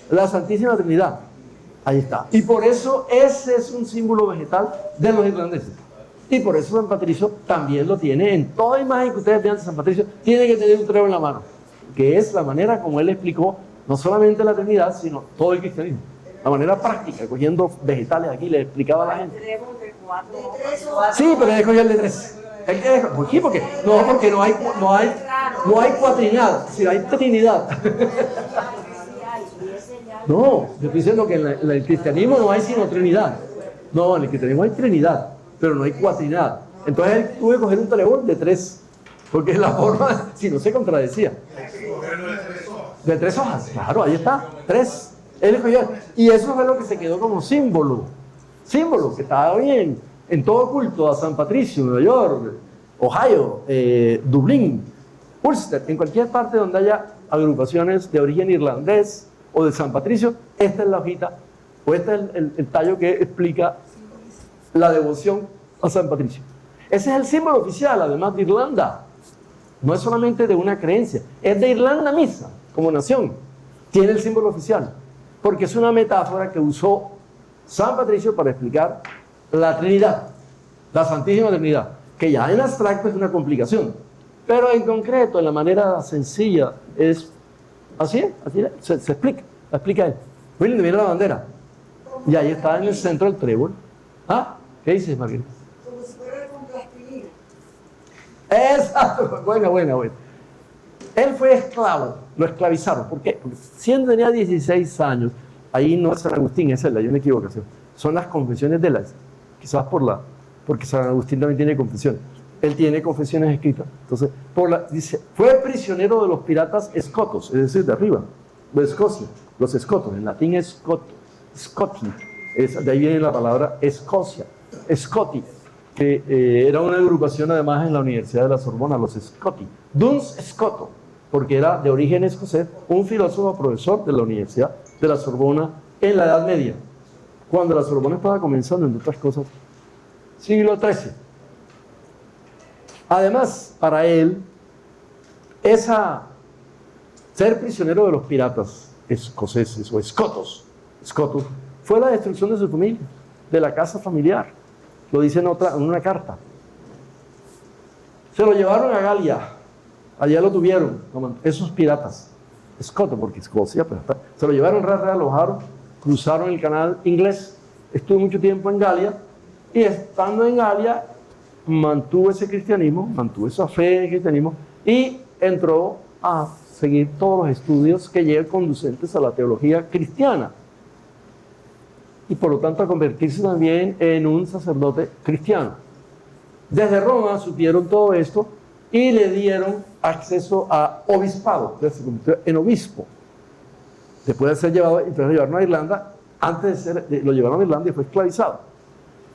la Santísima Trinidad. Ahí está. Y por eso ese es un símbolo vegetal de los irlandeses. Y por eso San Patricio también lo tiene. En toda imagen que ustedes vean de San Patricio, tiene que tener un trébol en la mano, que es la manera como él explicó no solamente la Trinidad, sino todo el cristianismo. La manera práctica, cogiendo vegetales aquí, le explicaba a la gente. Sí, pero él cogió el de 3. ¿Por qué? Porque no hay cuatrinidad, sino hay trinidad. No, yo estoy diciendo que en el cristianismo no hay sino trinidad. No, en el cristianismo hay trinidad, pero no hay cuatrinidad. Entonces él tuvo que coger un trébol de 3, porque la forma, si no se contradecía. De 3 hojas, claro, ahí está, 3. Él escogió, y eso fue lo que se quedó como símbolo, que estaba bien en todo culto a San Patricio, Nueva York, Ohio, Dublín, Ulster, en cualquier parte donde haya agrupaciones de origen irlandés o de San Patricio, esta es la hojita, o este es el tallo que explica la devoción a San Patricio. Ese es el símbolo oficial, además de Irlanda. No es solamente de una creencia, es de Irlanda misma, como nación. Tiene el símbolo oficial, porque es una metáfora que usó San Patricio para explicar la Trinidad, la Santísima Trinidad, que ya en abstracto es una complicación, pero en concreto, en la manera sencilla, es así, se explica, la explica él. Miren, mira la bandera, y ahí está en el centro el trébol. ¿Ah? ¿Qué dices, Margarita? Como si fuera con plastilina. Exacto, buena. Él fue esclavo, lo esclavizaron. ¿Por qué? Porque siendo tenía 16 años, ahí no es San Agustín, esa es hay una equivocación. Son las confesiones de las, quizás porque San Agustín también tiene confesiones. Él tiene confesiones escritas. Entonces, dice, fue prisionero de los piratas escotos, es decir, de arriba, de Escocia, los escotos, en latín es Scoti, de ahí viene la palabra Escocia, Scoti, que era una agrupación además en la Universidad de la Sorbona, los Scoti, Duns Scoto, porque era de origen escocés, un filósofo profesor de la Universidad de la Sorbona en la Edad Media, cuando la Sorbona estaba comenzando, entre otras cosas, siglo XIII. Además, para él, ser prisionero de los piratas escoceses o escotos, fue la destrucción de su familia, de la casa familiar. Lo dice en una carta. Se lo llevaron a Galia, allá lo tuvieron, esos piratas, escotos, porque Escocia, pues, se lo llevaron, realojaron, cruzaron el canal inglés, estuvo mucho tiempo en Galia, y estando en Galia, mantuvo ese cristianismo, mantuvo esa fe en el cristianismo, y entró a seguir todos los estudios que llevan conducentes a la teología cristiana. Y por lo tanto a convertirse también en un sacerdote cristiano. Desde Roma supieron todo esto y le dieron acceso a obispado, se convirtió en obispo. Después de ser llevado, entonces lo llevaron a Irlanda, lo llevaron a Irlanda y fue esclavizado.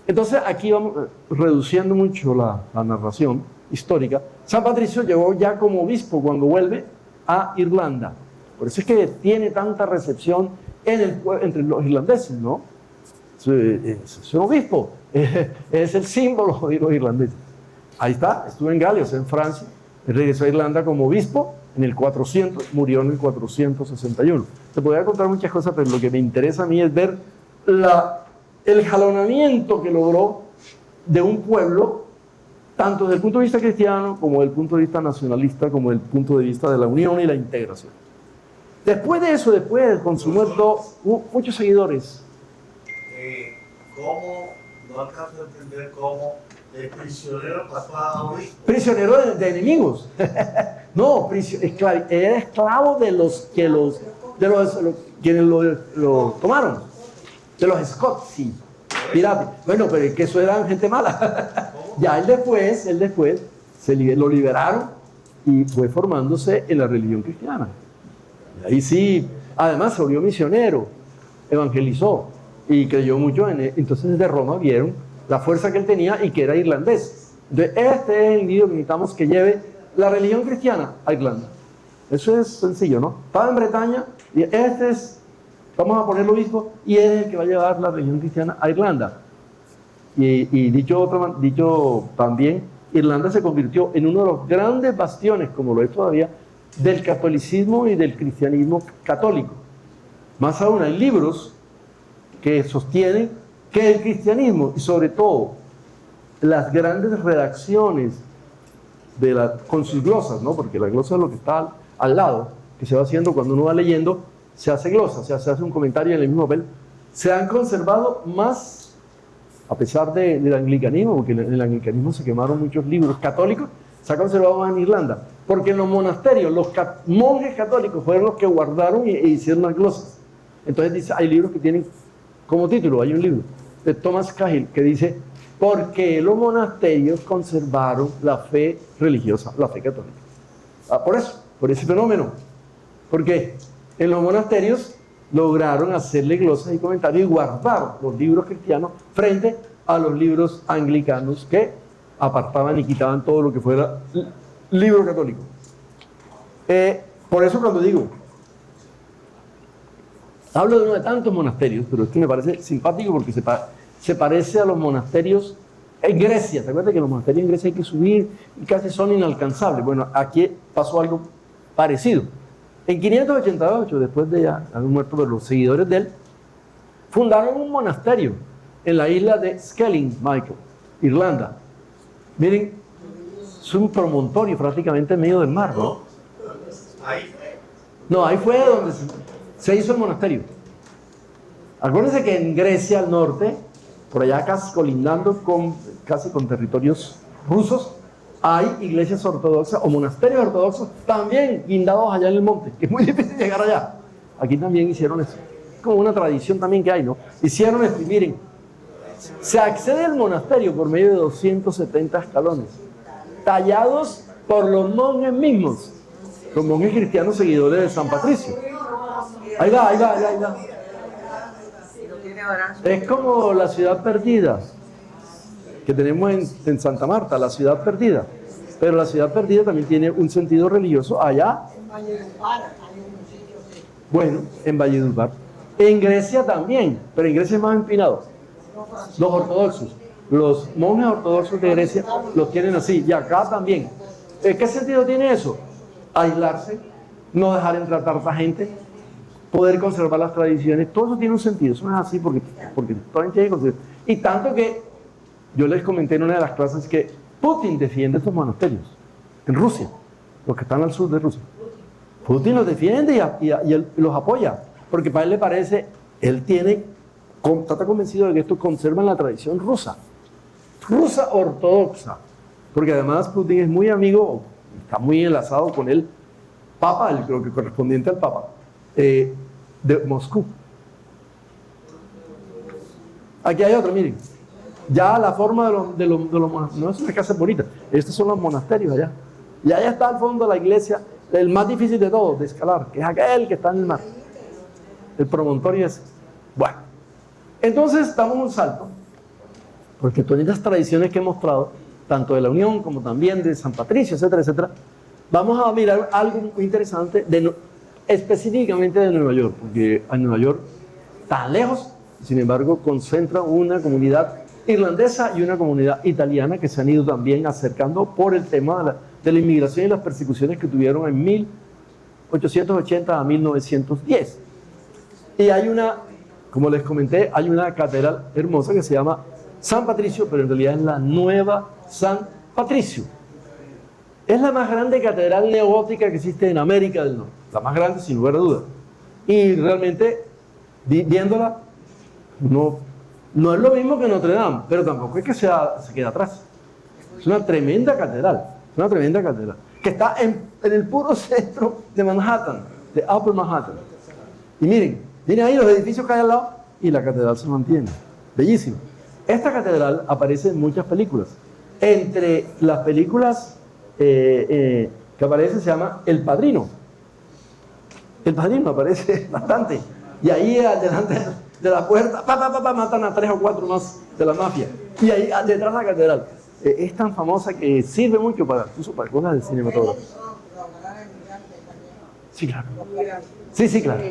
Entonces aquí vamos reduciendo mucho la narración histórica. San Patricio llegó ya como obispo cuando vuelve a Irlanda. Por eso es que tiene tanta recepción entre los irlandeses, ¿no? Es un obispo, es el símbolo de los irlandeses. Ahí está, estuvo en Galia, o sea, en Francia, regresó a Irlanda como obispo en el 400, murió en el 461. Se podría contar muchas cosas, pero lo que me interesa a mí es ver el jalonamiento que logró de un pueblo, tanto desde el punto de vista cristiano, como desde el punto de vista nacionalista, como desde el punto de vista de la unión y la integración. Después de eso, después del consumo, hubo muchos seguidores. ¿Cómo? No alcanzo a entender cómo el prisionero pasó a obispo. Prisionero de enemigos. No, era esclavo de quienes lo tomaron. De los Scots, sí. Piratas. Bueno, pero es que eso eran gente mala. Ya él después lo liberaron y fue formándose en la religión cristiana. Y ahí sí, además se volvió misionero, evangelizó y creyó mucho en él. Entonces desde Roma vieron la fuerza que él tenía y que era irlandés. Entonces este es el individuo que necesitamos que lleve la religión cristiana a Irlanda. Eso es sencillo, ¿no? Estaba en Bretaña y vamos a ponerlo obispo y él es el que va a llevar la religión cristiana a Irlanda. Y dicho también, Irlanda se convirtió en uno de los grandes bastiones, como lo es todavía, del catolicismo y del cristianismo católico. Más aún, hay libros que sostienen que el cristianismo, y sobre todo las grandes redacciones con sus glosas, ¿no? Porque la glosa es lo que está al lado, que se va haciendo cuando uno va leyendo, se hace glosa, o sea, se hace un comentario en el mismo papel, se han conservado más, a pesar del anglicanismo, porque en el anglicanismo se quemaron muchos libros católicos, se ha conservado más en Irlanda, porque en los monasterios, los monjes católicos fueron los que guardaron e hicieron las glosas. Entonces dice, hay libros que tienen como título, hay un libro de Thomas Cahill que dice, porque los monasterios conservaron la fe religiosa, la fe católica. Por ese fenómeno. Porque en los monasterios lograron hacerle glosas y comentarios y guardar los libros cristianos frente a los libros anglicanos que apartaban y quitaban todo lo que fuera libro católico. Por eso cuando digo, hablo de uno de tantos monasterios, pero este me parece simpático porque se parece a los monasterios en Grecia. ¿Te acuerdas que los monasterios en Grecia hay que subir y casi son inalcanzables? Bueno, aquí pasó algo parecido. En 588, después de ya haber muerto de los seguidores de él, fundaron un monasterio en la isla de Skellig Michael, Irlanda. Miren, es un promontorio prácticamente en medio del mar, ¿no? No, ahí fue donde se hizo el monasterio. Acuérdense que en Grecia, al norte, por allá casi colindando casi con territorios rusos, hay iglesias ortodoxas o monasterios ortodoxos también guindados allá en el monte, que es muy difícil llegar allá. Aquí también hicieron eso. Es como una tradición también que hay, ¿no? Hicieron esto y miren, se accede al monasterio por medio de 270 escalones, tallados por los monjes mismos, los monjes cristianos seguidores de San Patricio. Ahí va. Es como la ciudad perdida que tenemos en Santa Marta, la ciudad perdida. Pero la ciudad perdida también tiene un sentido religioso allá. Bueno, en Valledupar. En Grecia también, pero en Grecia es más empinado. Los ortodoxos, los monjes ortodoxos de Grecia los tienen así, y acá también. ¿Qué sentido tiene eso? Aislarse, no dejar entrar tanta gente, poder conservar las tradiciones, todo eso tiene un sentido. Eso no es así porque todo tiene considerar. Y tanto que yo les comenté en una de las clases que Putin defiende estos monasterios en Rusia, los que están al sur de Rusia. Putin los defiende y él los apoya, porque para él le parece, él está convencido de que esto conserva la tradición rusa ortodoxa, porque además Putin es muy amigo, está muy enlazado con el Papa, creo que correspondiente al Papa, de Moscú. Aquí hay otro, miren. Ya la forma de los monasterios, no es una casa bonita, estos son los monasterios allá. Y allá está al fondo la iglesia, el más difícil de todos de escalar, que es aquel que está en el mar. El promontorio es. Bueno, entonces damos un salto, porque todas estas tradiciones que he mostrado, tanto de la Unión como también de San Patricio, etcétera, etcétera, vamos a mirar algo muy interesante, específicamente de Nueva York, porque en Nueva York, tan lejos, sin embargo, concentra una comunidad irlandesa y una comunidad italiana que se han ido también acercando por el tema de la inmigración y las persecuciones que tuvieron en 1880 a 1910. Y hay como les comenté, hay una catedral hermosa que se llama San Patricio, pero en realidad es la Nueva San Patricio. Es la más grande catedral neogótica que existe en América del Norte. la más grande sin lugar a dudas. Y realmente, viéndola, no es lo mismo que Notre Dame, pero tampoco es que se quede atrás. Es una tremenda catedral, que está en el puro centro de Manhattan, de Upper Manhattan. Y miren ahí los edificios que hay al lado y la catedral se mantiene. Bellísimo. Esta catedral aparece en muchas películas. Entre las películas que aparecen se llama El Padrino. El Padrino aparece bastante. Y ahí delante de la puerta, matan a 3 o 4 más de la mafia. Y ahí detrás de la catedral. Es tan famosa que sirve mucho para cosas de cinematografía. Sí, claro. Sí, claro.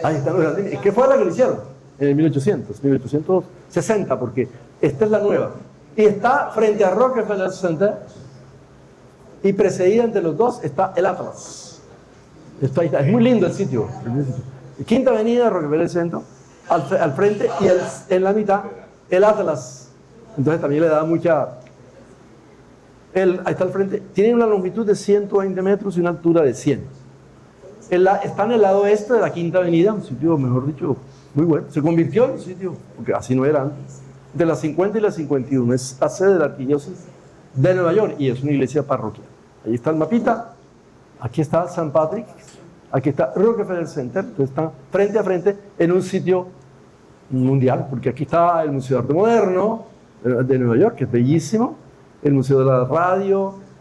Ahí están los jardines. Es que fue la que lo hicieron en el 1860, porque esta es la nueva. Y está frente a Rockefeller Center y precedida entre los dos está el Atlas. Esto ahí está. Es muy lindo el sitio. Quinta Avenida, Rockefeller Center, al frente y en la mitad el Atlas. Entonces también le da mucha... ahí está al frente. Tiene una longitud de 120 metros y una altura de 100. Está en el lado este de la Quinta Avenida, un sitio, mejor dicho, muy bueno. Se convirtió en un sitio, porque así no era antes, de la 50 y la 51. Es la sede de la Arquidiócesis de Nueva York y es una iglesia parroquial. Ahí está el mapita. Aquí está St. Patrick. Aquí está Rockefeller Center. Entonces está frente a frente en un sitio mundial, porque aquí está el Museo de Arte Moderno de Nueva York, que es bellísimo. El Museo de la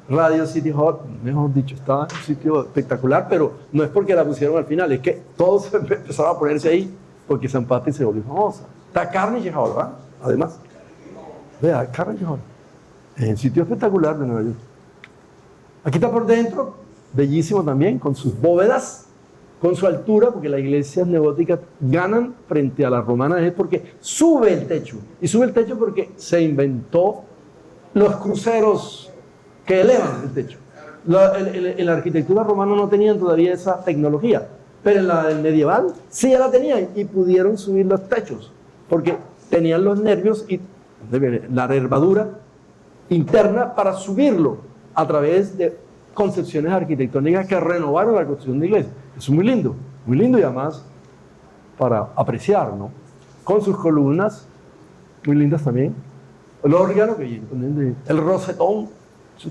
Radio City Hall, mejor dicho, está en un sitio espectacular, pero no es porque la pusieron al final, es que todos empezaron a ponerse ahí porque St. Patrick se volvió famosa. Está Carnegie Hall, ¿verdad? Además, vea, Carnegie Hall, es un sitio espectacular de Nueva York. Aquí está por dentro, bellísimo también, con sus bóvedas, con su altura, porque las iglesias neogóticas ganan frente a la romana, es porque sube el techo, y sube el techo porque se inventó los cruceros que elevan el techo. En la arquitectura romana no tenían todavía esa tecnología, pero en la del medieval sí ya la tenían y pudieron subir los techos, porque tenían los nervios y la nervadura interna para subirlo a través de concepciones arquitectónicas que renovaron la construcción de iglesias. Eso es muy lindo y además para apreciar, ¿no? Con sus columnas, muy lindas también. El órgano, el rosetón,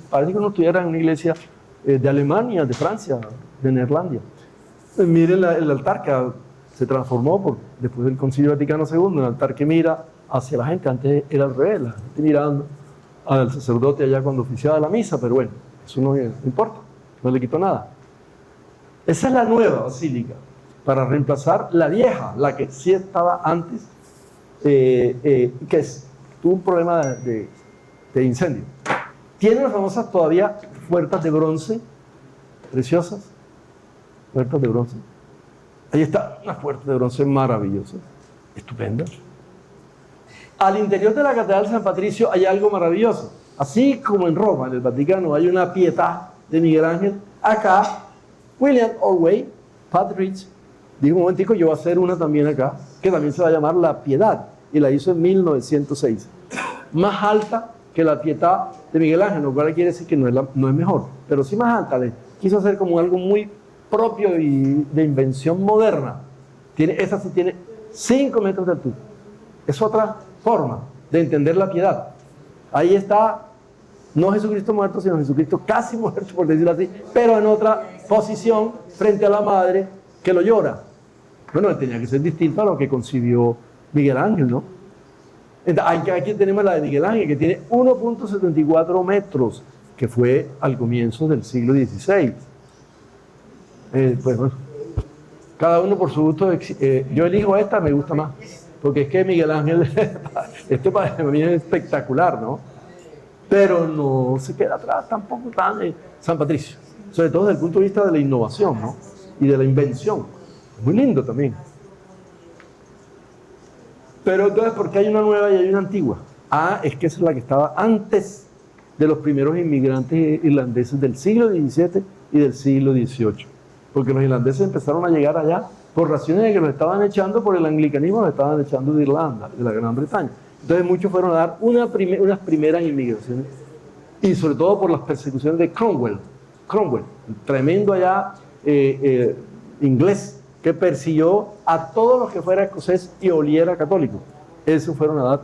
parece que no estuviera en una iglesia de Alemania, de Francia, de Neerlandia. Miren el altar que se transformó después del Concilio Vaticano II, el altar que mira hacia la gente. Antes era al revés, la gente mirando al sacerdote allá cuando oficiaba la misa, pero bueno, eso no importa, no le quitó nada. Esa es la nueva basílica, para reemplazar la vieja, la que sí estaba antes, tuvo un problema de incendio. Tiene las famosas todavía puertas de bronce, preciosas, puertas de bronce. Ahí está, unas puertas de bronce maravillosas, estupendas. Al interior de la Catedral de San Patricio hay algo maravilloso. Así como en Roma, en el Vaticano, hay una Pietà de Miguel Ángel, acá William Orway, Patrick, dijo un momentico, yo voy a hacer una también acá, que también se va a llamar La Piedad, y la hizo en 1906. Más alta que la Pietà de Miguel Ángel, lo cual quiere decir que no es mejor, pero sí más alta. Quiso hacer como algo muy propio y de invención moderna. Esa sí tiene 5 metros de altura. Es otra forma de entender la piedad. Ahí está, no Jesucristo muerto, sino Jesucristo casi muerto, por decirlo así, pero en otra posición frente a la madre que lo llora. Bueno, tenía que ser distinto a lo que concibió Miguel Ángel, ¿no? Aquí tenemos la de Miguel Ángel, que tiene 1.74 metros, que fue al comienzo del siglo XVI. Pues bueno, cada uno por su gusto. Yo elijo esta, me gusta más, porque es que Miguel Ángel, esto para mí es espectacular, ¿no? Pero no se queda atrás tampoco tan San Patricio, sobre todo desde el punto de vista de la innovación, ¿no? Y de la invención. Muy lindo también. Pero entonces, ¿por qué hay una nueva y hay una antigua? Es que esa es la que estaba antes de los primeros inmigrantes irlandeses del siglo XVII y del siglo XVIII. Porque los irlandeses empezaron a llegar allá por razones de que los estaban echando por el anglicanismo, los estaban echando de Irlanda, de la Gran Bretaña. Entonces muchos fueron a dar unas primeras inmigraciones, y sobre todo por las persecuciones de Cromwell, tremendo allá inglés que persiguió a todos los que fuera escocés y oliera católico. Esos fueron a dar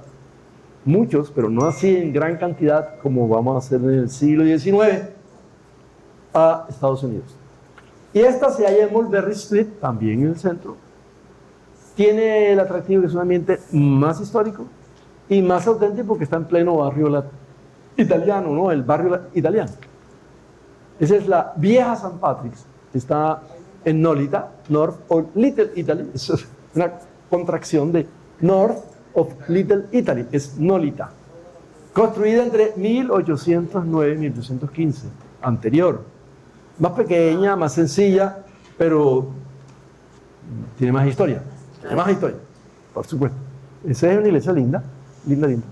muchos, pero no así en gran cantidad como vamos a hacer en el siglo XIX, a Estados Unidos. Y esta se halla en Mulberry Street, también en el centro. Tiene el atractivo que es un ambiente más histórico y más auténtico porque está en pleno barrio italiano, ¿no? El barrio italiano. Esa es la vieja St. Patrick's, que está en Nolita, North of Little Italy. Eso es una contracción de North of Little Italy, es Nolita. Construida entre 1809 y 1815, anterior. Más pequeña, más sencilla, pero tiene más historia. Tiene más historia, por supuesto. Esa es una iglesia linda, linda, linda.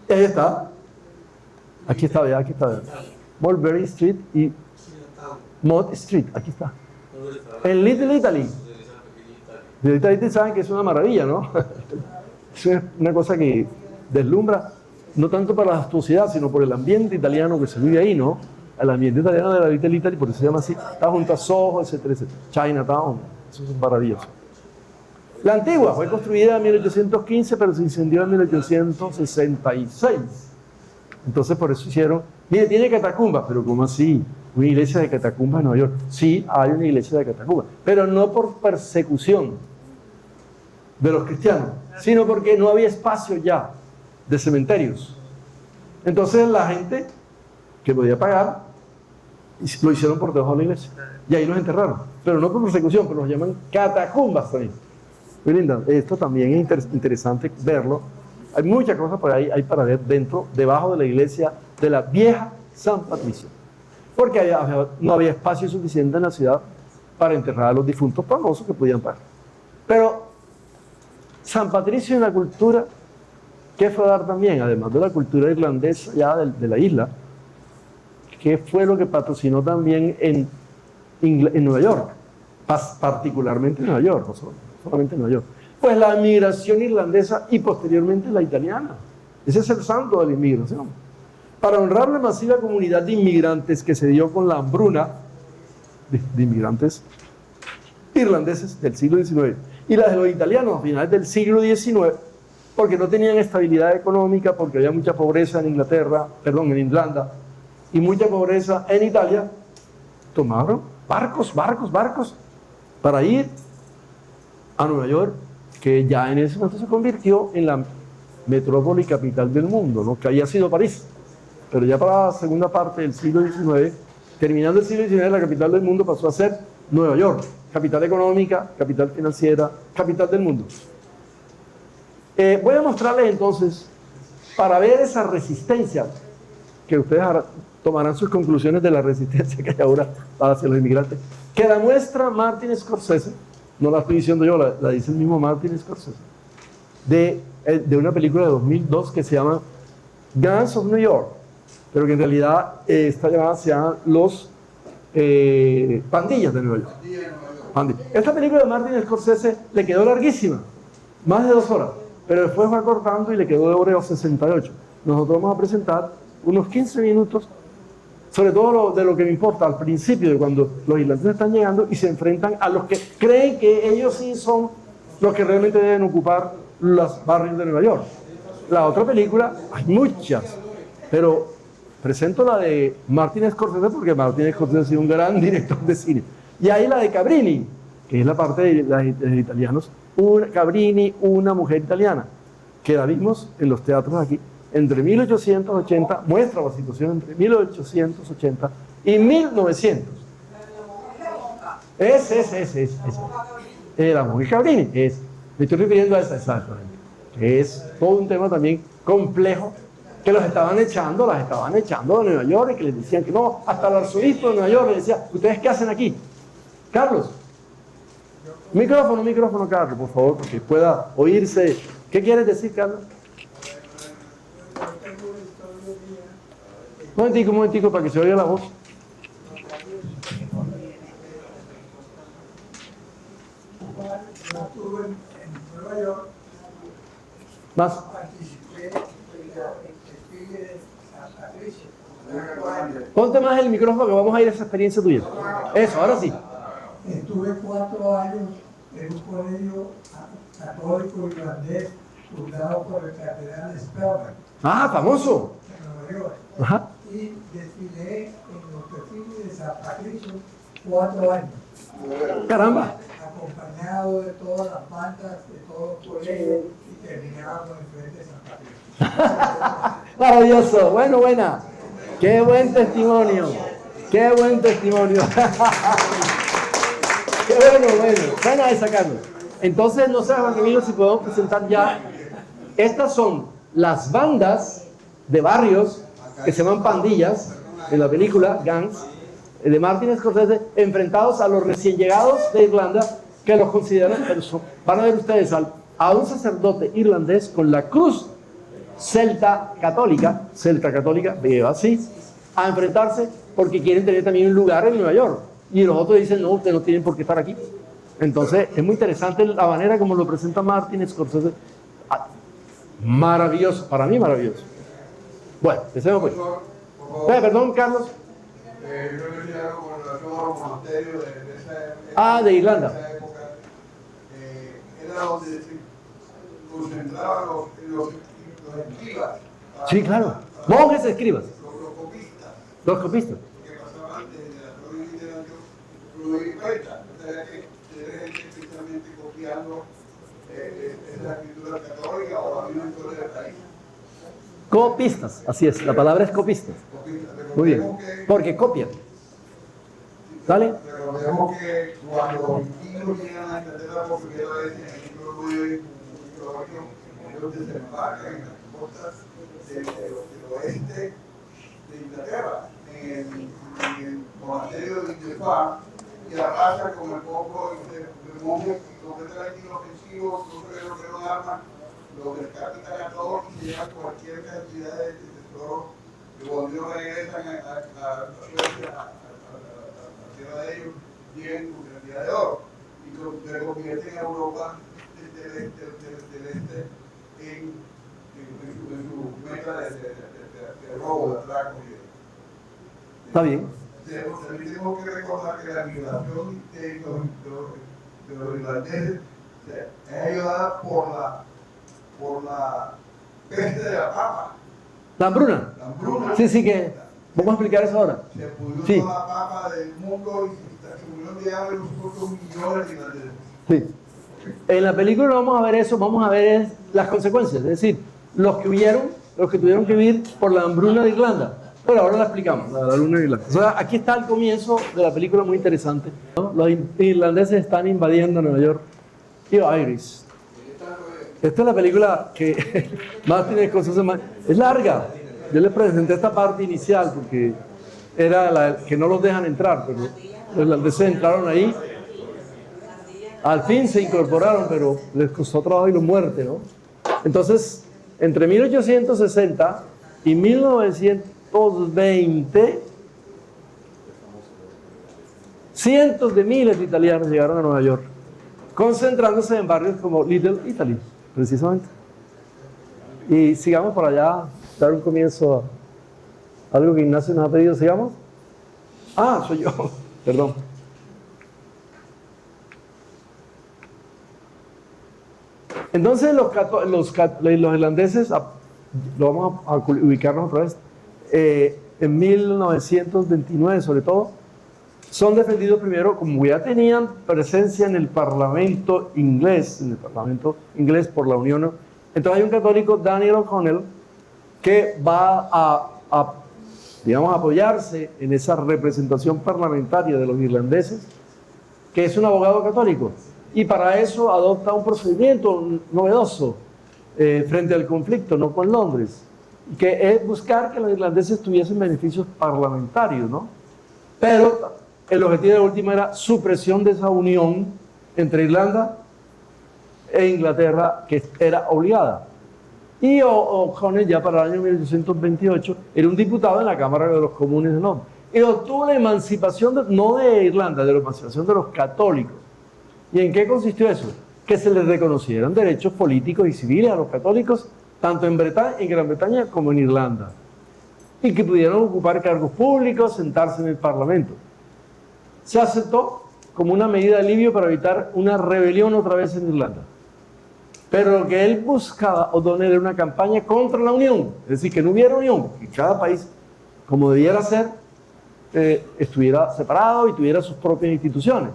Y ahí está. Aquí está, ya, aquí está. Mulberry Street y Mott Street, aquí está. En Little Italy. Little Italy saben que es una maravilla, ¿no? Es una cosa que deslumbra, no tanto para la astucidad, sino por el ambiente italiano que se vive ahí, ¿no? El ambiente italiano de la Little Italy, por eso se llama así, está junto a Soho, etcétera, etcétera. Chinatown, eso es maravilloso. La antigua fue construida en 1815, pero se incendió en 1866. Entonces, por eso hicieron, mire, tiene catacumbas, pero ¿cómo así? Una iglesia de catacumbas en Nueva York. Sí, hay una iglesia de catacumbas, pero no por persecución de los cristianos, sino porque no había espacio ya de cementerios. Entonces, la gente que podía pagar, lo hicieron por debajo de la iglesia. Y ahí los enterraron. Pero no por persecución, pero los llaman catacumbas también. Muy linda. Esto también es interesante verlo. Hay muchas cosas por ahí hay para ver dentro, debajo de la iglesia de la vieja San Patricio. Porque no había espacio suficiente en la ciudad para enterrar a los difuntos famosos que podían pagar. Pero San Patricio y la cultura, ¿qué fue a dar también? Además de la cultura irlandesa ya de la isla, ¿qué fue lo que patrocinó también en Nueva York? Particularmente en Nueva York, no solamente en Nueva York. Pues la migración irlandesa y posteriormente la italiana. Ese es el santo de la inmigración. Para honrar la masiva comunidad de inmigrantes que se dio con la hambruna de inmigrantes irlandeses del siglo XIX y la de los italianos a finales del siglo XIX, porque no tenían estabilidad económica, porque había mucha pobreza en en Irlanda, y mucha pobreza en Italia, tomaron barcos para ir a Nueva York, que ya en ese momento se convirtió en la metrópoli capital del mundo, ¿no? Que había sido París, pero ya para la segunda parte del siglo XIX, terminando el siglo XIX, la capital del mundo pasó a ser Nueva York, capital económica, capital financiera, capital del mundo. Voy a mostrarles entonces, para ver esa resistencia, que ustedes tomarán sus conclusiones de la resistencia que hay ahora hacia los inmigrantes, que la muestra Martin Scorsese, no la estoy diciendo yo, la dice el mismo Martin Scorsese, de una película de 2002 que se llama Gangs of New York, pero que en realidad está llamada se llama Los Pandillas de Nueva York. Esta película de Martin Scorsese le quedó larguísima, más de 2 horas, pero después va cortando y le quedó de hora 68. Nosotros vamos a presentar unos 15 minutos, sobre todo de lo que me importa al principio, de cuando los irlandeses están llegando y se enfrentan a los que creen que ellos sí son los que realmente deben ocupar los barrios de Nueva York. La otra película, hay muchas, pero presento la de Martin Scorsese porque Martin Scorsese ha sido un gran director de cine. Y ahí la de Cabrini, que es la parte de los italianos, Cabrini, una mujer italiana, que la vimos en los teatros aquí, entre 1880, muestra la situación entre 1880 y 1900. Ese. La mujer Cabrini, me estoy refiriendo a esa exactamente. Es todo un tema también complejo, que las estaban echando de Nueva York y que les decían que no, hasta el arzobispo de Nueva York les decía, ¿ustedes qué hacen aquí? Carlos, micrófono, Carlos, por favor, porque pueda oírse. ¿Qué quieres decir, Carlos? Un momentico, para que se oiga la voz. Estuve en Nueva York, Más. participé en el desfile de San Patricio. Ponte más el micrófono que vamos a ir a esa experiencia tuya. Eso, ahora sí. Estuve 4 años en un colegio católico irlandés fundado por el cardenal Spellman Ah, famoso. en Nueva York. Ajá. Y desfilé en los desfiles de San Patricio 4 años, Caramba. acompañado de todas las bandas de todos los colegios y terminábamos en frente de San Patricio. Maravilloso. Bueno, buena. Qué buen testimonio. Qué buen testimonio. Qué bueno. Buena esa, Carlos. Entonces, no sé, Juan Camilo, si podemos presentar ya. Estas son las bandas de barrios que se llaman pandillas en la película Gangs de Martin Scorsese, enfrentados a los recién llegados de Irlanda, que los consideran, van a ver ustedes a un sacerdote irlandés con la cruz celta católica, veo así, a enfrentarse porque quieren tener también un lugar en Nueva York. Y los otros dicen, no, ustedes no tienen por qué estar aquí. Entonces, es muy interesante la manera como lo presenta Martin Scorsese. Maravilloso, para mí maravilloso. Bueno, empecemos pues. Perdón, Carlos. Yo decía algo con relación a los monasterios de esa época. Ah, de Irlanda. De esa época, era donde se concentraban los escribas. Sí, claro. Monjes escribas. Los copistas. Los copistas. Que pasaban desde la provincia de Antioquia y Creta. O sea, que era gente especialmente copiando esa escritura católica o la misma historia del país. Copistas, así es, la palabra es copistas. Muy bien, porque copian. ¿Sale? Recordemos que cuando los vikingos llegan a Inglaterra por primera vez en el siglo IX, ellos desembarcan en las costas del oeste de Inglaterra, en el monasterio de Indefar, y arrasan con el poco de monjes completamente inofensivos, no se le armas, los decapitan a todos y se llevan cualquier cantidad de tesoro, que cuando ellos regresan a Suecia, a la tierra de ellos, tienen su cantidad de oro y se convierten a Europa del este en su meta de robo, de atraco. Está bien. También tenemos que recordar que la migración de los irlandeses es ayudada por la peste de la papa. ¿La hambruna? La hambruna. Sí, que vamos a explicar eso ahora. Se pudrió Sí. toda la papa del mundo y se murieron de hambre unos pocos millones de irlandeses. Sí. En la película no vamos a ver eso, vamos a ver las consecuencias, es decir, los que huyeron, los que tuvieron que huir por la hambruna de Irlanda. Pero ahora la explicamos, la hambruna de Irlanda. O sea, aquí está el comienzo de la película muy interesante, ¿no? Los irlandeses están invadiendo Nueva York. Y Iris. Esta es la película que Martin Scorsese es larga. Yo les presenté esta parte inicial porque era la que no los dejan entrar, pero los irlandeses entraron ahí. Al fin se incorporaron, pero les costó trabajo y la muerte, ¿no? Entonces, entre 1860 y 1920, cientos de miles de italianos llegaron a Nueva York, concentrándose en barrios como Little Italy, precisamente. Y sigamos por allá, dar un comienzo a algo que Ignacio nos ha pedido. ¿Sigamos? Ah, soy yo, perdón. Entonces los irlandeses, lo vamos a ubicarnos otra vez, en 1929 sobre todo, son defendidos primero, como ya tenían presencia en el Parlamento inglés por la Unión. Entonces hay un católico, Daniel O'Connell, que va a digamos, apoyarse en esa representación parlamentaria de los irlandeses, que es un abogado católico. Y para eso adopta un procedimiento novedoso frente al conflicto, no con Londres, que es buscar que los irlandeses tuviesen beneficios parlamentarios, ¿no? Pero el objetivo de última era supresión de esa unión entre Irlanda e Inglaterra, que era obligada. Y O'Connell, ya para el año 1828, era un diputado en la Cámara de los Comunes de Londres. Y obtuvo la emancipación, no de Irlanda, de la emancipación de los católicos. ¿Y en qué consistió eso? Que se les reconocieran derechos políticos y civiles a los católicos, tanto en Gran Bretaña como en Irlanda. Y que pudieran ocupar cargos públicos, sentarse en el Parlamento. se aceptó como una medida de alivio para evitar una rebelión otra vez en Irlanda. Pero lo que él buscaba, O'Donnell, era una campaña contra la unión, es decir, que no hubiera unión, que cada país, como debiera ser, estuviera separado y tuviera sus propias instituciones.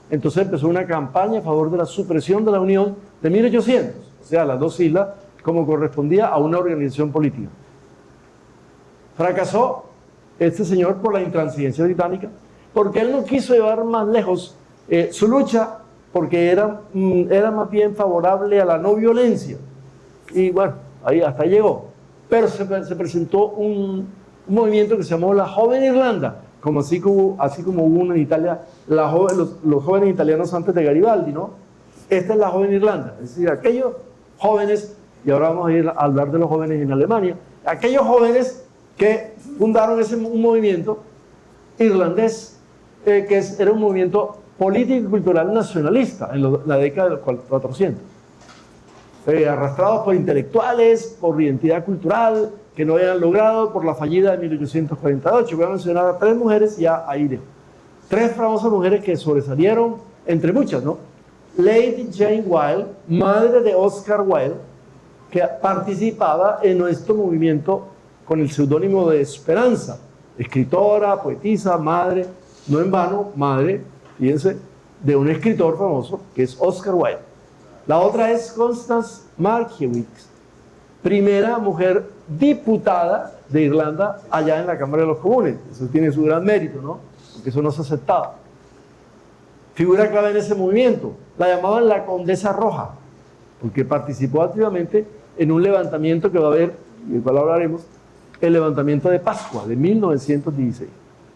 Entonces empezó una campaña a favor de la supresión de la unión de 1800, o sea, las dos islas, como correspondía a una organización política. Fracasó este señor por la intransigencia británica, porque él no quiso llevar más lejos su lucha, porque era más bien favorable a la no violencia. Y bueno, hasta ahí llegó. Pero se presentó un movimiento que se llamó la Joven Irlanda, así como hubo una en Italia, los jóvenes italianos antes de Garibaldi, ¿no? Esta es la Joven Irlanda, es decir, aquellos jóvenes, y ahora vamos a ir a hablar de los jóvenes en Alemania, aquellos jóvenes que fundaron un movimiento irlandés, era un movimiento político y cultural nacionalista en la década de los 400, arrastrados por intelectuales, por identidad cultural, que no habían logrado por la fallida de 1848. Voy a mencionar a 3 mujeres, ya ahí dejo. 3 famosas mujeres que sobresalieron, entre muchas, ¿no? Lady Jane Wilde, madre de Oscar Wilde, que participaba en nuestro movimiento con el seudónimo de Esperanza, escritora, poetisa, madre, no en vano, madre, fíjense, de un escritor famoso que es Oscar Wilde. La otra es Constance Markiewicz, primera mujer diputada de Irlanda allá en la Cámara de los Comunes. Eso tiene su gran mérito, ¿no? Porque eso no se aceptaba. Figura clave en ese movimiento. La llamaban la Condesa Roja, porque participó activamente en un levantamiento que va a haber, y del cual hablaremos, el levantamiento de Pascua de 1916.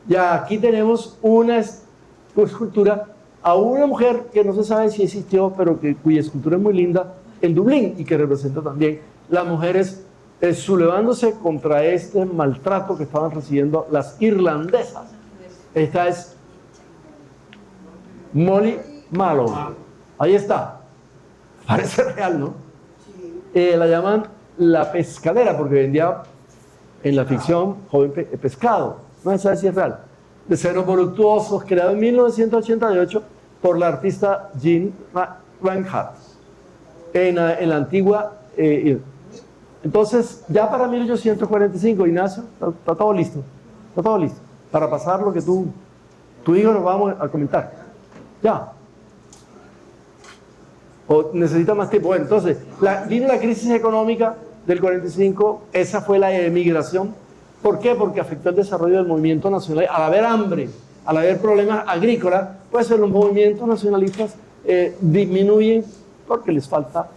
Ya aquí tenemos una escultura a una mujer que no se sabe si existió, pero cuya escultura es muy linda, en Dublín, y que representa también las mujeres sublevándose contra este maltrato que estaban recibiendo las irlandesas. Esta es Molly Malone. Ahí está. Parece real, ¿no? La llaman la pescadera porque vendía en la ficción joven pescado. No se sabe si es real. De senos voluptuosos, creado en 1988 por la artista Jean Reinhardt en la antigua. Entonces, ya para 1845, Ignacio, está todo listo. Está todo listo para pasar lo que tu hijo nos vamos a comentar. Ya. ¿O necesita más tiempo? Bueno, entonces, vino la crisis económica del 45, esa fue la emigración. ¿Por qué? Porque afectó el desarrollo del movimiento nacional. Al haber hambre, al haber problemas agrícolas, pues los movimientos nacionalistas disminuyen porque les falta,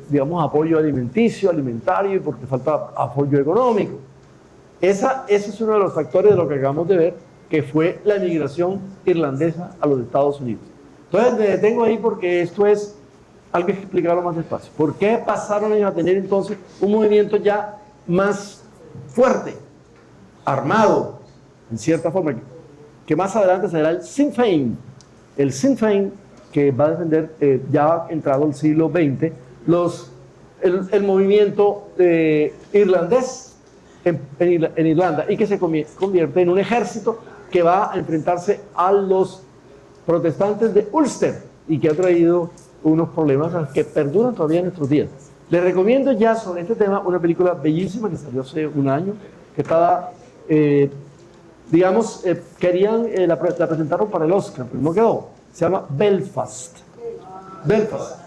digamos, apoyo alimentario, y porque falta apoyo económico. Ese es uno de los factores de lo que acabamos de ver, que fue la emigración irlandesa a los Estados Unidos. Entonces me detengo ahí porque esto es algo que explicarlo más despacio. ¿Por qué pasaron ellos a tener entonces un movimiento ya más fuerte, armado, en cierta forma, que más adelante será el Sinn Féin? El Sinn Féin, que va a defender, ya entrado el siglo XX, el movimiento irlandés en Irlanda, y que se convierte en un ejército que va a enfrentarse a los protestantes de Ulster, y que ha traído unos problemas que perduran todavía en nuestros días. Les recomiendo ya sobre este tema una película bellísima que salió hace un año, que estaba, la presentaron para el Oscar, pero no quedó. Se llama Belfast. Belfast.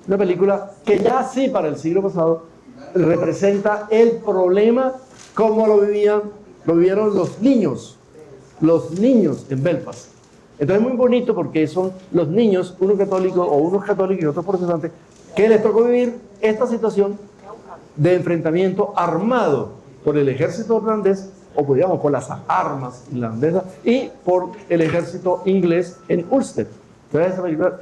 Una película que ya sí para el siglo pasado representa el problema como lo vivieron los niños en Belfast. Entonces es muy bonito porque son los niños, unos católicos y otros protestantes, que les tocó vivir esta situación de enfrentamiento armado por el ejército irlandés, o digamos por las armas irlandesas, y por el ejército inglés en Ulster. Entonces esta película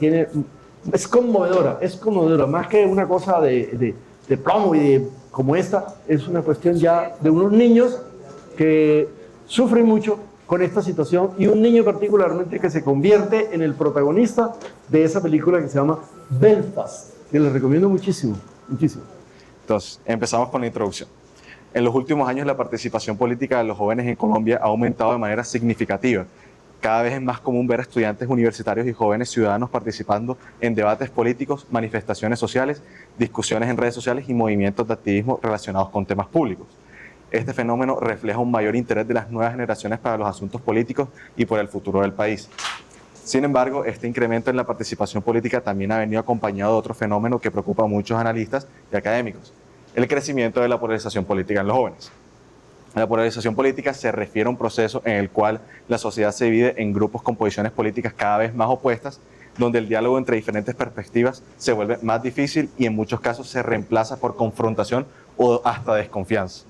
es conmovedora, más que una cosa de plomo y como esta, es una cuestión ya de unos niños que sufren mucho con esta situación, y un niño particularmente que se convierte en el protagonista de esa película que se llama Belfast, que les recomiendo muchísimo, muchísimo. Entonces, empezamos con la introducción. En los últimos años la participación política de los jóvenes en Colombia ha aumentado de manera significativa Cada vez es más común ver a estudiantes universitarios y jóvenes ciudadanos participando en debates políticos, manifestaciones sociales, discusiones en redes sociales y movimientos de activismo relacionados con temas públicos. Este fenómeno refleja un mayor interés de las nuevas generaciones para los asuntos políticos y por el futuro del país. Sin embargo, este incremento en la participación política también ha venido acompañado de otro fenómeno que preocupa a muchos analistas y académicos: el crecimiento de la polarización política en los jóvenes. La polarización política se refiere a un proceso en el cual la sociedad se divide en grupos con posiciones políticas cada vez más opuestas, donde el diálogo entre diferentes perspectivas se vuelve más difícil y en muchos casos se reemplaza por confrontación o hasta desconfianza.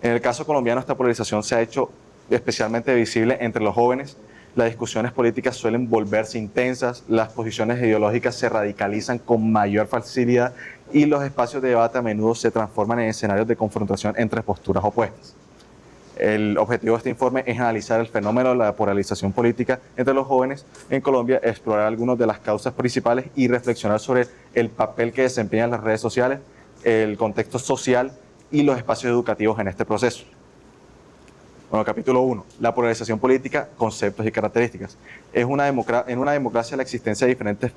En el caso colombiano, esta polarización se ha hecho especialmente visible entre los jóvenes. Las discusiones políticas suelen volverse intensas, las posiciones ideológicas se radicalizan con mayor facilidad y los espacios de debate a menudo se transforman en escenarios de confrontación entre posturas opuestas. El objetivo de este informe es analizar el fenómeno de la polarización política entre los jóvenes en Colombia, explorar algunas de las causas principales y reflexionar sobre el papel que desempeñan las redes sociales, el contexto social y los espacios educativos en este proceso. Bueno, capítulo 1. La polarización política, conceptos y características. En una democracia la existencia de diferentes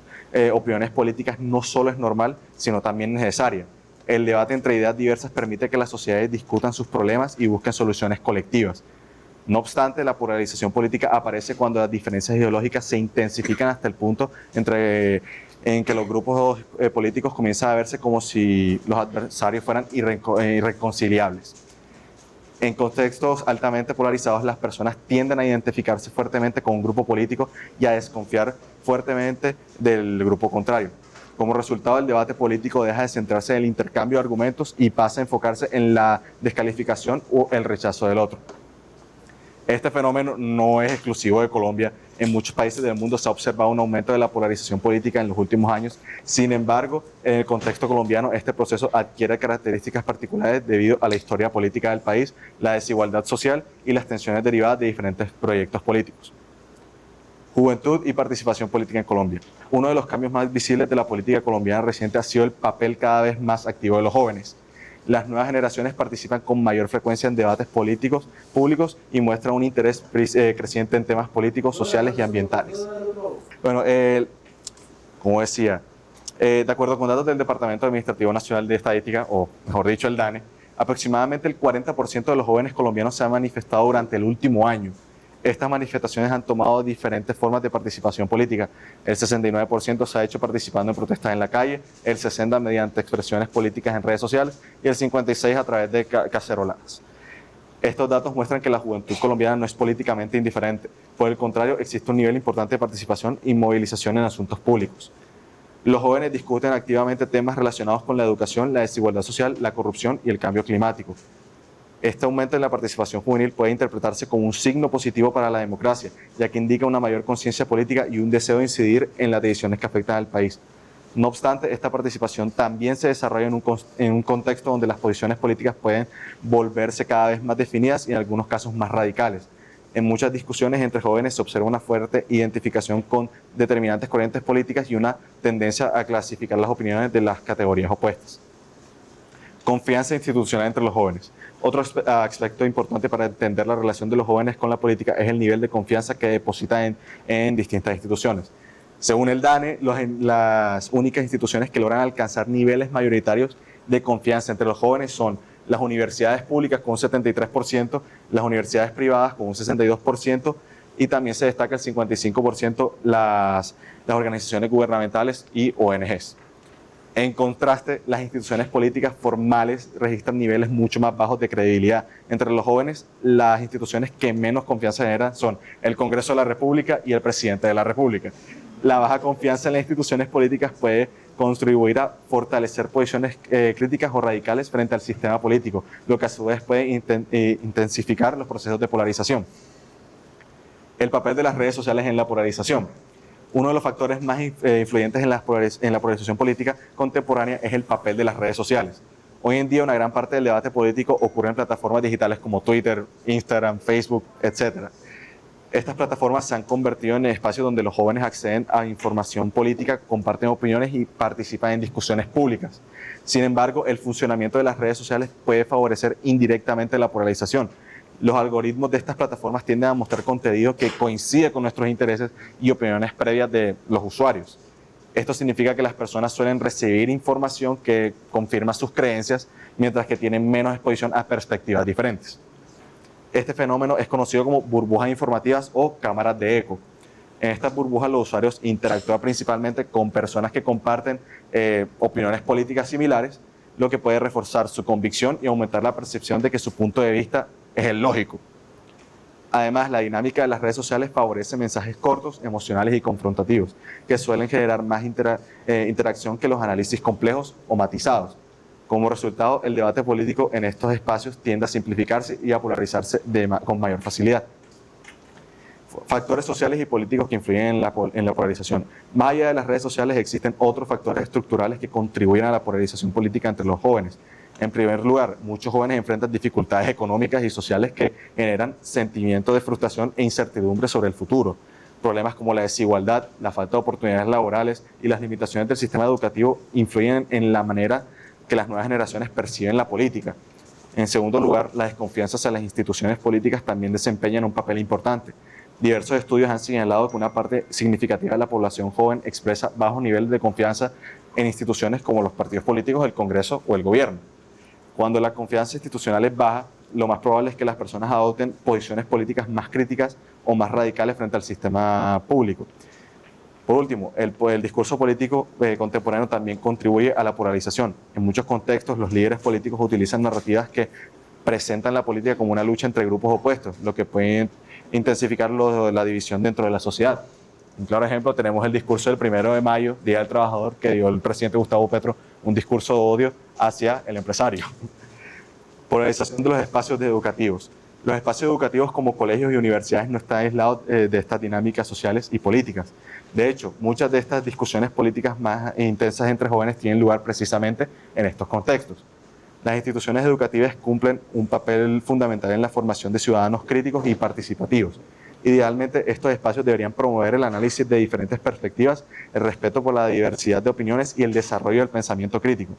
opiniones políticas no solo es normal, sino también necesaria. El debate entre ideas diversas permite que las sociedades discutan sus problemas y busquen soluciones colectivas. No obstante, la polarización política aparece cuando las diferencias ideológicas se intensifican hasta el punto en que los grupos políticos comienzan a verse como si los adversarios fueran irreconciliables. En contextos altamente polarizados, las personas tienden a identificarse fuertemente con un grupo político y a desconfiar fuertemente del grupo contrario. Como resultado, el debate político deja de centrarse en el intercambio de argumentos y pasa a enfocarse en la descalificación o el rechazo del otro. Este fenómeno no es exclusivo de Colombia. En muchos países del mundo se ha observado un aumento de la polarización política en los últimos años. Sin embargo, en el contexto colombiano, este proceso adquiere características particulares debido a la historia política del país, la desigualdad social y las tensiones derivadas de diferentes proyectos políticos. Juventud y participación política en Colombia. Uno de los cambios más visibles de la política colombiana reciente ha sido el papel cada vez más activo de los jóvenes. Las nuevas generaciones participan con mayor frecuencia en debates políticos públicos y muestran un interés creciente en temas políticos, sociales y ambientales. Bueno, como decía, de acuerdo con datos del Departamento Administrativo Nacional de Estadística, o mejor dicho, el DANE, aproximadamente el 40% de los jóvenes colombianos se han manifestado durante el último año. Estas manifestaciones han tomado diferentes formas de participación política. El 69% se ha hecho participando en protestas en la calle, el 60% mediante expresiones políticas en redes sociales y el 56% a través de caceroladas. Estos datos muestran que la juventud colombiana no es políticamente indiferente. Por el contrario, existe un nivel importante de participación y movilización en asuntos públicos. Los jóvenes discuten activamente temas relacionados con la educación, la desigualdad social, la corrupción y el cambio climático. Este aumento en la participación juvenil puede interpretarse como un signo positivo para la democracia, ya que indica una mayor conciencia política y un deseo de incidir en las decisiones que afectan al país. No obstante, esta participación también se desarrolla en un contexto donde las posiciones políticas pueden volverse cada vez más definidas y en algunos casos más radicales. En muchas discusiones entre jóvenes se observa una fuerte identificación con determinantes corrientes políticas y una tendencia a clasificar las opiniones de las categorías opuestas. Confianza institucional entre los jóvenes. Otro aspecto importante para entender la relación de los jóvenes con la política es el nivel de confianza que depositan en distintas instituciones. Según el DANE, las únicas instituciones que logran alcanzar niveles mayoritarios de confianza entre los jóvenes son las universidades públicas con un 73%, las universidades privadas con un 62% y también se destaca el 55% las organizaciones gubernamentales y ONGs. En contraste, las instituciones políticas formales registran niveles mucho más bajos de credibilidad. Entre los jóvenes, las instituciones que menos confianza generan son el Congreso de la República y el Presidente de la República. La baja confianza en las instituciones políticas puede contribuir a fortalecer posiciones críticas o radicales frente al sistema político, lo que a su vez puede intensificar los procesos de polarización. El papel de las redes sociales en la polarización. Uno de los factores más influyentes en la polarización política contemporánea es el papel de las redes sociales. Hoy en día una gran parte del debate político ocurre en plataformas digitales como Twitter, Instagram, Facebook, etc. Estas plataformas se han convertido en espacios donde los jóvenes acceden a información política, comparten opiniones y participan en discusiones públicas. Sin embargo, el funcionamiento de las redes sociales puede favorecer indirectamente la polarización. Los algoritmos de estas plataformas tienden a mostrar contenido que coincide con nuestros intereses y opiniones previas de los usuarios. Esto significa que las personas suelen recibir información que confirma sus creencias, mientras que tienen menos exposición a perspectivas diferentes. Este fenómeno es conocido como burbujas informativas o cámaras de eco. En estas burbujas los usuarios interactúan principalmente con personas que comparten opiniones políticas similares, lo que puede reforzar su convicción y aumentar la percepción de que su punto de vista es el lógico. Además, la dinámica de las redes sociales favorece mensajes cortos, emocionales y confrontativos, que suelen generar más interacción que los análisis complejos o matizados. Como resultado, el debate político en estos espacios tiende a simplificarse y a polarizarse con mayor facilidad. Factores sociales y políticos que influyen en la polarización. Más allá de las redes sociales existen otros factores estructurales que contribuyen a la polarización política entre los jóvenes. En primer lugar, muchos jóvenes enfrentan dificultades económicas y sociales que generan sentimientos de frustración e incertidumbre sobre el futuro. Problemas como la desigualdad, la falta de oportunidades laborales y las limitaciones del sistema educativo influyen en la manera que las nuevas generaciones perciben la política. En segundo lugar, la desconfianza hacia las instituciones políticas también desempeñan un papel importante. Diversos estudios han señalado que una parte significativa de la población joven expresa bajo nivel de confianza en instituciones como los partidos políticos, el Congreso o el gobierno. Cuando la confianza institucional es baja, lo más probable es que las personas adopten posiciones políticas más críticas o más radicales frente al sistema público. Por último, el discurso político contemporáneo también contribuye a la polarización. En muchos contextos, los líderes políticos utilizan narrativas que presentan la política como una lucha entre grupos opuestos, lo que puede intensificar la división dentro de la sociedad. Un claro ejemplo, tenemos el discurso del 1 de mayo, Día del Trabajador, que dio el presidente Gustavo Petro, un discurso de odio hacia el empresario. Polarización de los espacios educativos. Los espacios educativos como colegios y universidades no están aislados de estas dinámicas sociales y políticas. De hecho, muchas de estas discusiones políticas más intensas entre jóvenes tienen lugar precisamente en estos contextos. Las instituciones educativas cumplen un papel fundamental en la formación de ciudadanos críticos y participativos. Idealmente, estos espacios deberían promover el análisis de diferentes perspectivas, el respeto por la diversidad de opiniones y el desarrollo del pensamiento crítico.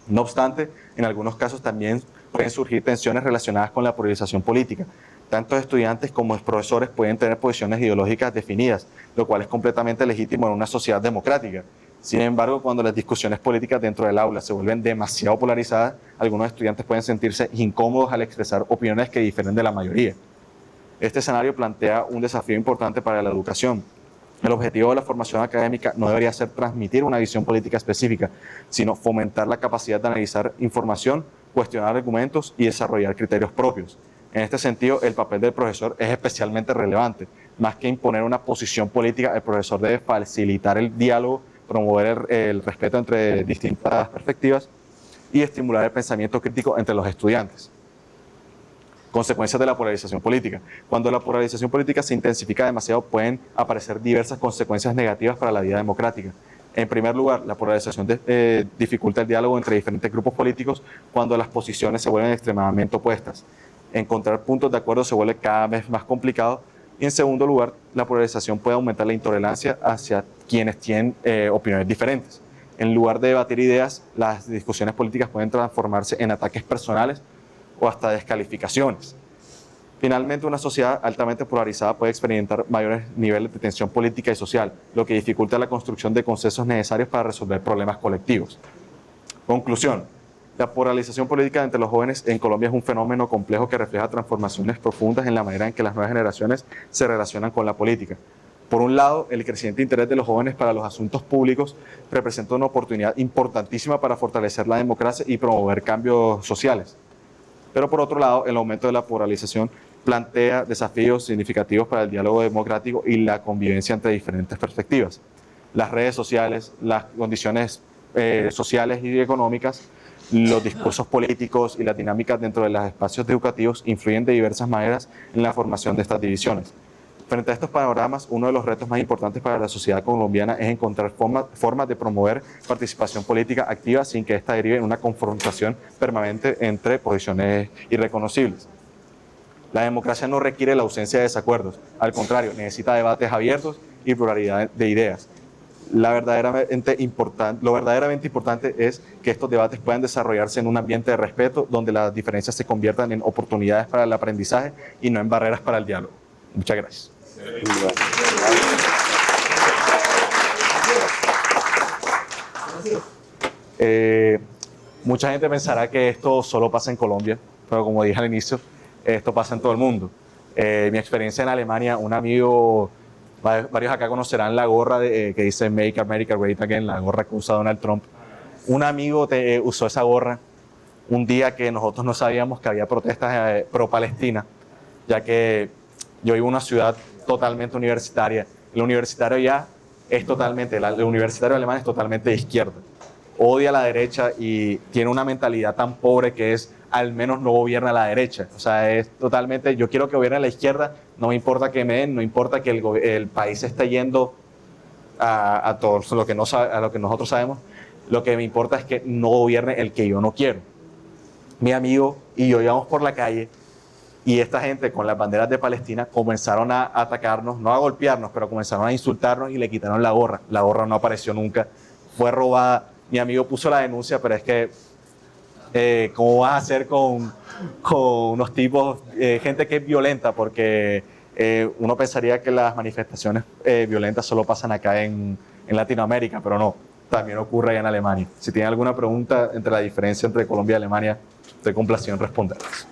No obstante, en algunos casos también pueden surgir tensiones relacionadas con la polarización política. Tanto estudiantes como profesores pueden tener posiciones ideológicas definidas, lo cual es completamente legítimo en una sociedad democrática. Sin embargo, cuando las discusiones políticas dentro del aula se vuelven demasiado polarizadas, algunos estudiantes pueden sentirse incómodos al expresar opiniones que difieren de la mayoría. Este escenario plantea un desafío importante para la educación. El objetivo de la formación académica no debería ser transmitir una visión política específica, sino fomentar la capacidad de analizar información, cuestionar argumentos y desarrollar criterios propios. En este sentido, el papel del profesor es especialmente relevante. Más que imponer una posición política, el profesor debe facilitar el diálogo, promover el respeto entre distintas perspectivas y estimular el pensamiento crítico entre los estudiantes. Consecuencias de la polarización política. Cuando la polarización política se intensifica demasiado, pueden aparecer diversas consecuencias negativas para la vida democrática. En primer lugar, la polarización dificulta el diálogo entre diferentes grupos políticos cuando las posiciones se vuelven extremadamente opuestas. Encontrar puntos de acuerdo se vuelve cada vez más complicado. Y en segundo lugar, la polarización puede aumentar la intolerancia hacia quienes tienen opiniones diferentes. En lugar de debatir ideas, las discusiones políticas pueden transformarse en ataques personales o hasta descalificaciones. Finalmente, una sociedad altamente polarizada puede experimentar mayores niveles de tensión política y social, lo que dificulta la construcción de consensos necesarios para resolver problemas colectivos. Conclusión. La polarización política entre los jóvenes en Colombia es un fenómeno complejo que refleja transformaciones profundas en la manera en que las nuevas generaciones se relacionan con la política. Por un lado, el creciente interés de los jóvenes para los asuntos públicos representa una oportunidad importantísima para fortalecer la democracia y promover cambios sociales. Pero por otro lado, el aumento de la polarización plantea desafíos significativos para el diálogo democrático y la convivencia entre diferentes perspectivas. Las redes sociales, las condiciones sociales y económicas, los discursos políticos y las dinámicas dentro de los espacios educativos influyen de diversas maneras en la formación de estas divisiones. Frente a estos panoramas, uno de los retos más importantes para la sociedad colombiana es encontrar formas de promover participación política activa sin que ésta derive en una confrontación permanente entre posiciones irreconocibles. La democracia no requiere la ausencia de desacuerdos, al contrario, necesita debates abiertos y pluralidad de ideas. lo verdaderamente importante es que estos debates puedan desarrollarse en un ambiente de respeto donde las diferencias se conviertan en oportunidades para el aprendizaje y no en barreras para el diálogo. Muchas gracias. Mucha gente pensará que esto solo pasa en Colombia, pero como dije al inicio, esto pasa en todo el mundo. Mi experiencia en Alemania, un amigo, varios acá conocerán la gorra que dice Make America Great Again, la gorra que usa Donald Trump. Un amigo usó esa gorra un día que nosotros no sabíamos que había protestas pro-Palestina, ya que yo vivo en una ciudad totalmente universitaria. El universitario ya es totalmente, el universitario alemán es totalmente de izquierda. Odia a la derecha y tiene una mentalidad tan pobre que es, al menos no gobierna a la derecha. O sea, es totalmente, yo quiero que gobierne la izquierda, no me importa que me den, no importa que el país esté yendo a todo lo que nosotros sabemos, lo que me importa es que no gobierne el que yo no quiero. Mi amigo y yo íbamos por la calle y esta gente con las banderas de Palestina comenzaron a atacarnos, no a golpearnos, pero comenzaron a insultarnos y le quitaron la gorra. La gorra no apareció nunca, fue robada. Mi amigo puso la denuncia, pero es que, ¿cómo vas a hacer con unos tipos, gente que es violenta? Porque uno pensaría que las manifestaciones violentas solo pasan acá en Latinoamérica, pero no, también ocurre allá en Alemania. Si tienen alguna pregunta entre la diferencia entre Colombia y Alemania, estoy complacido en responderles.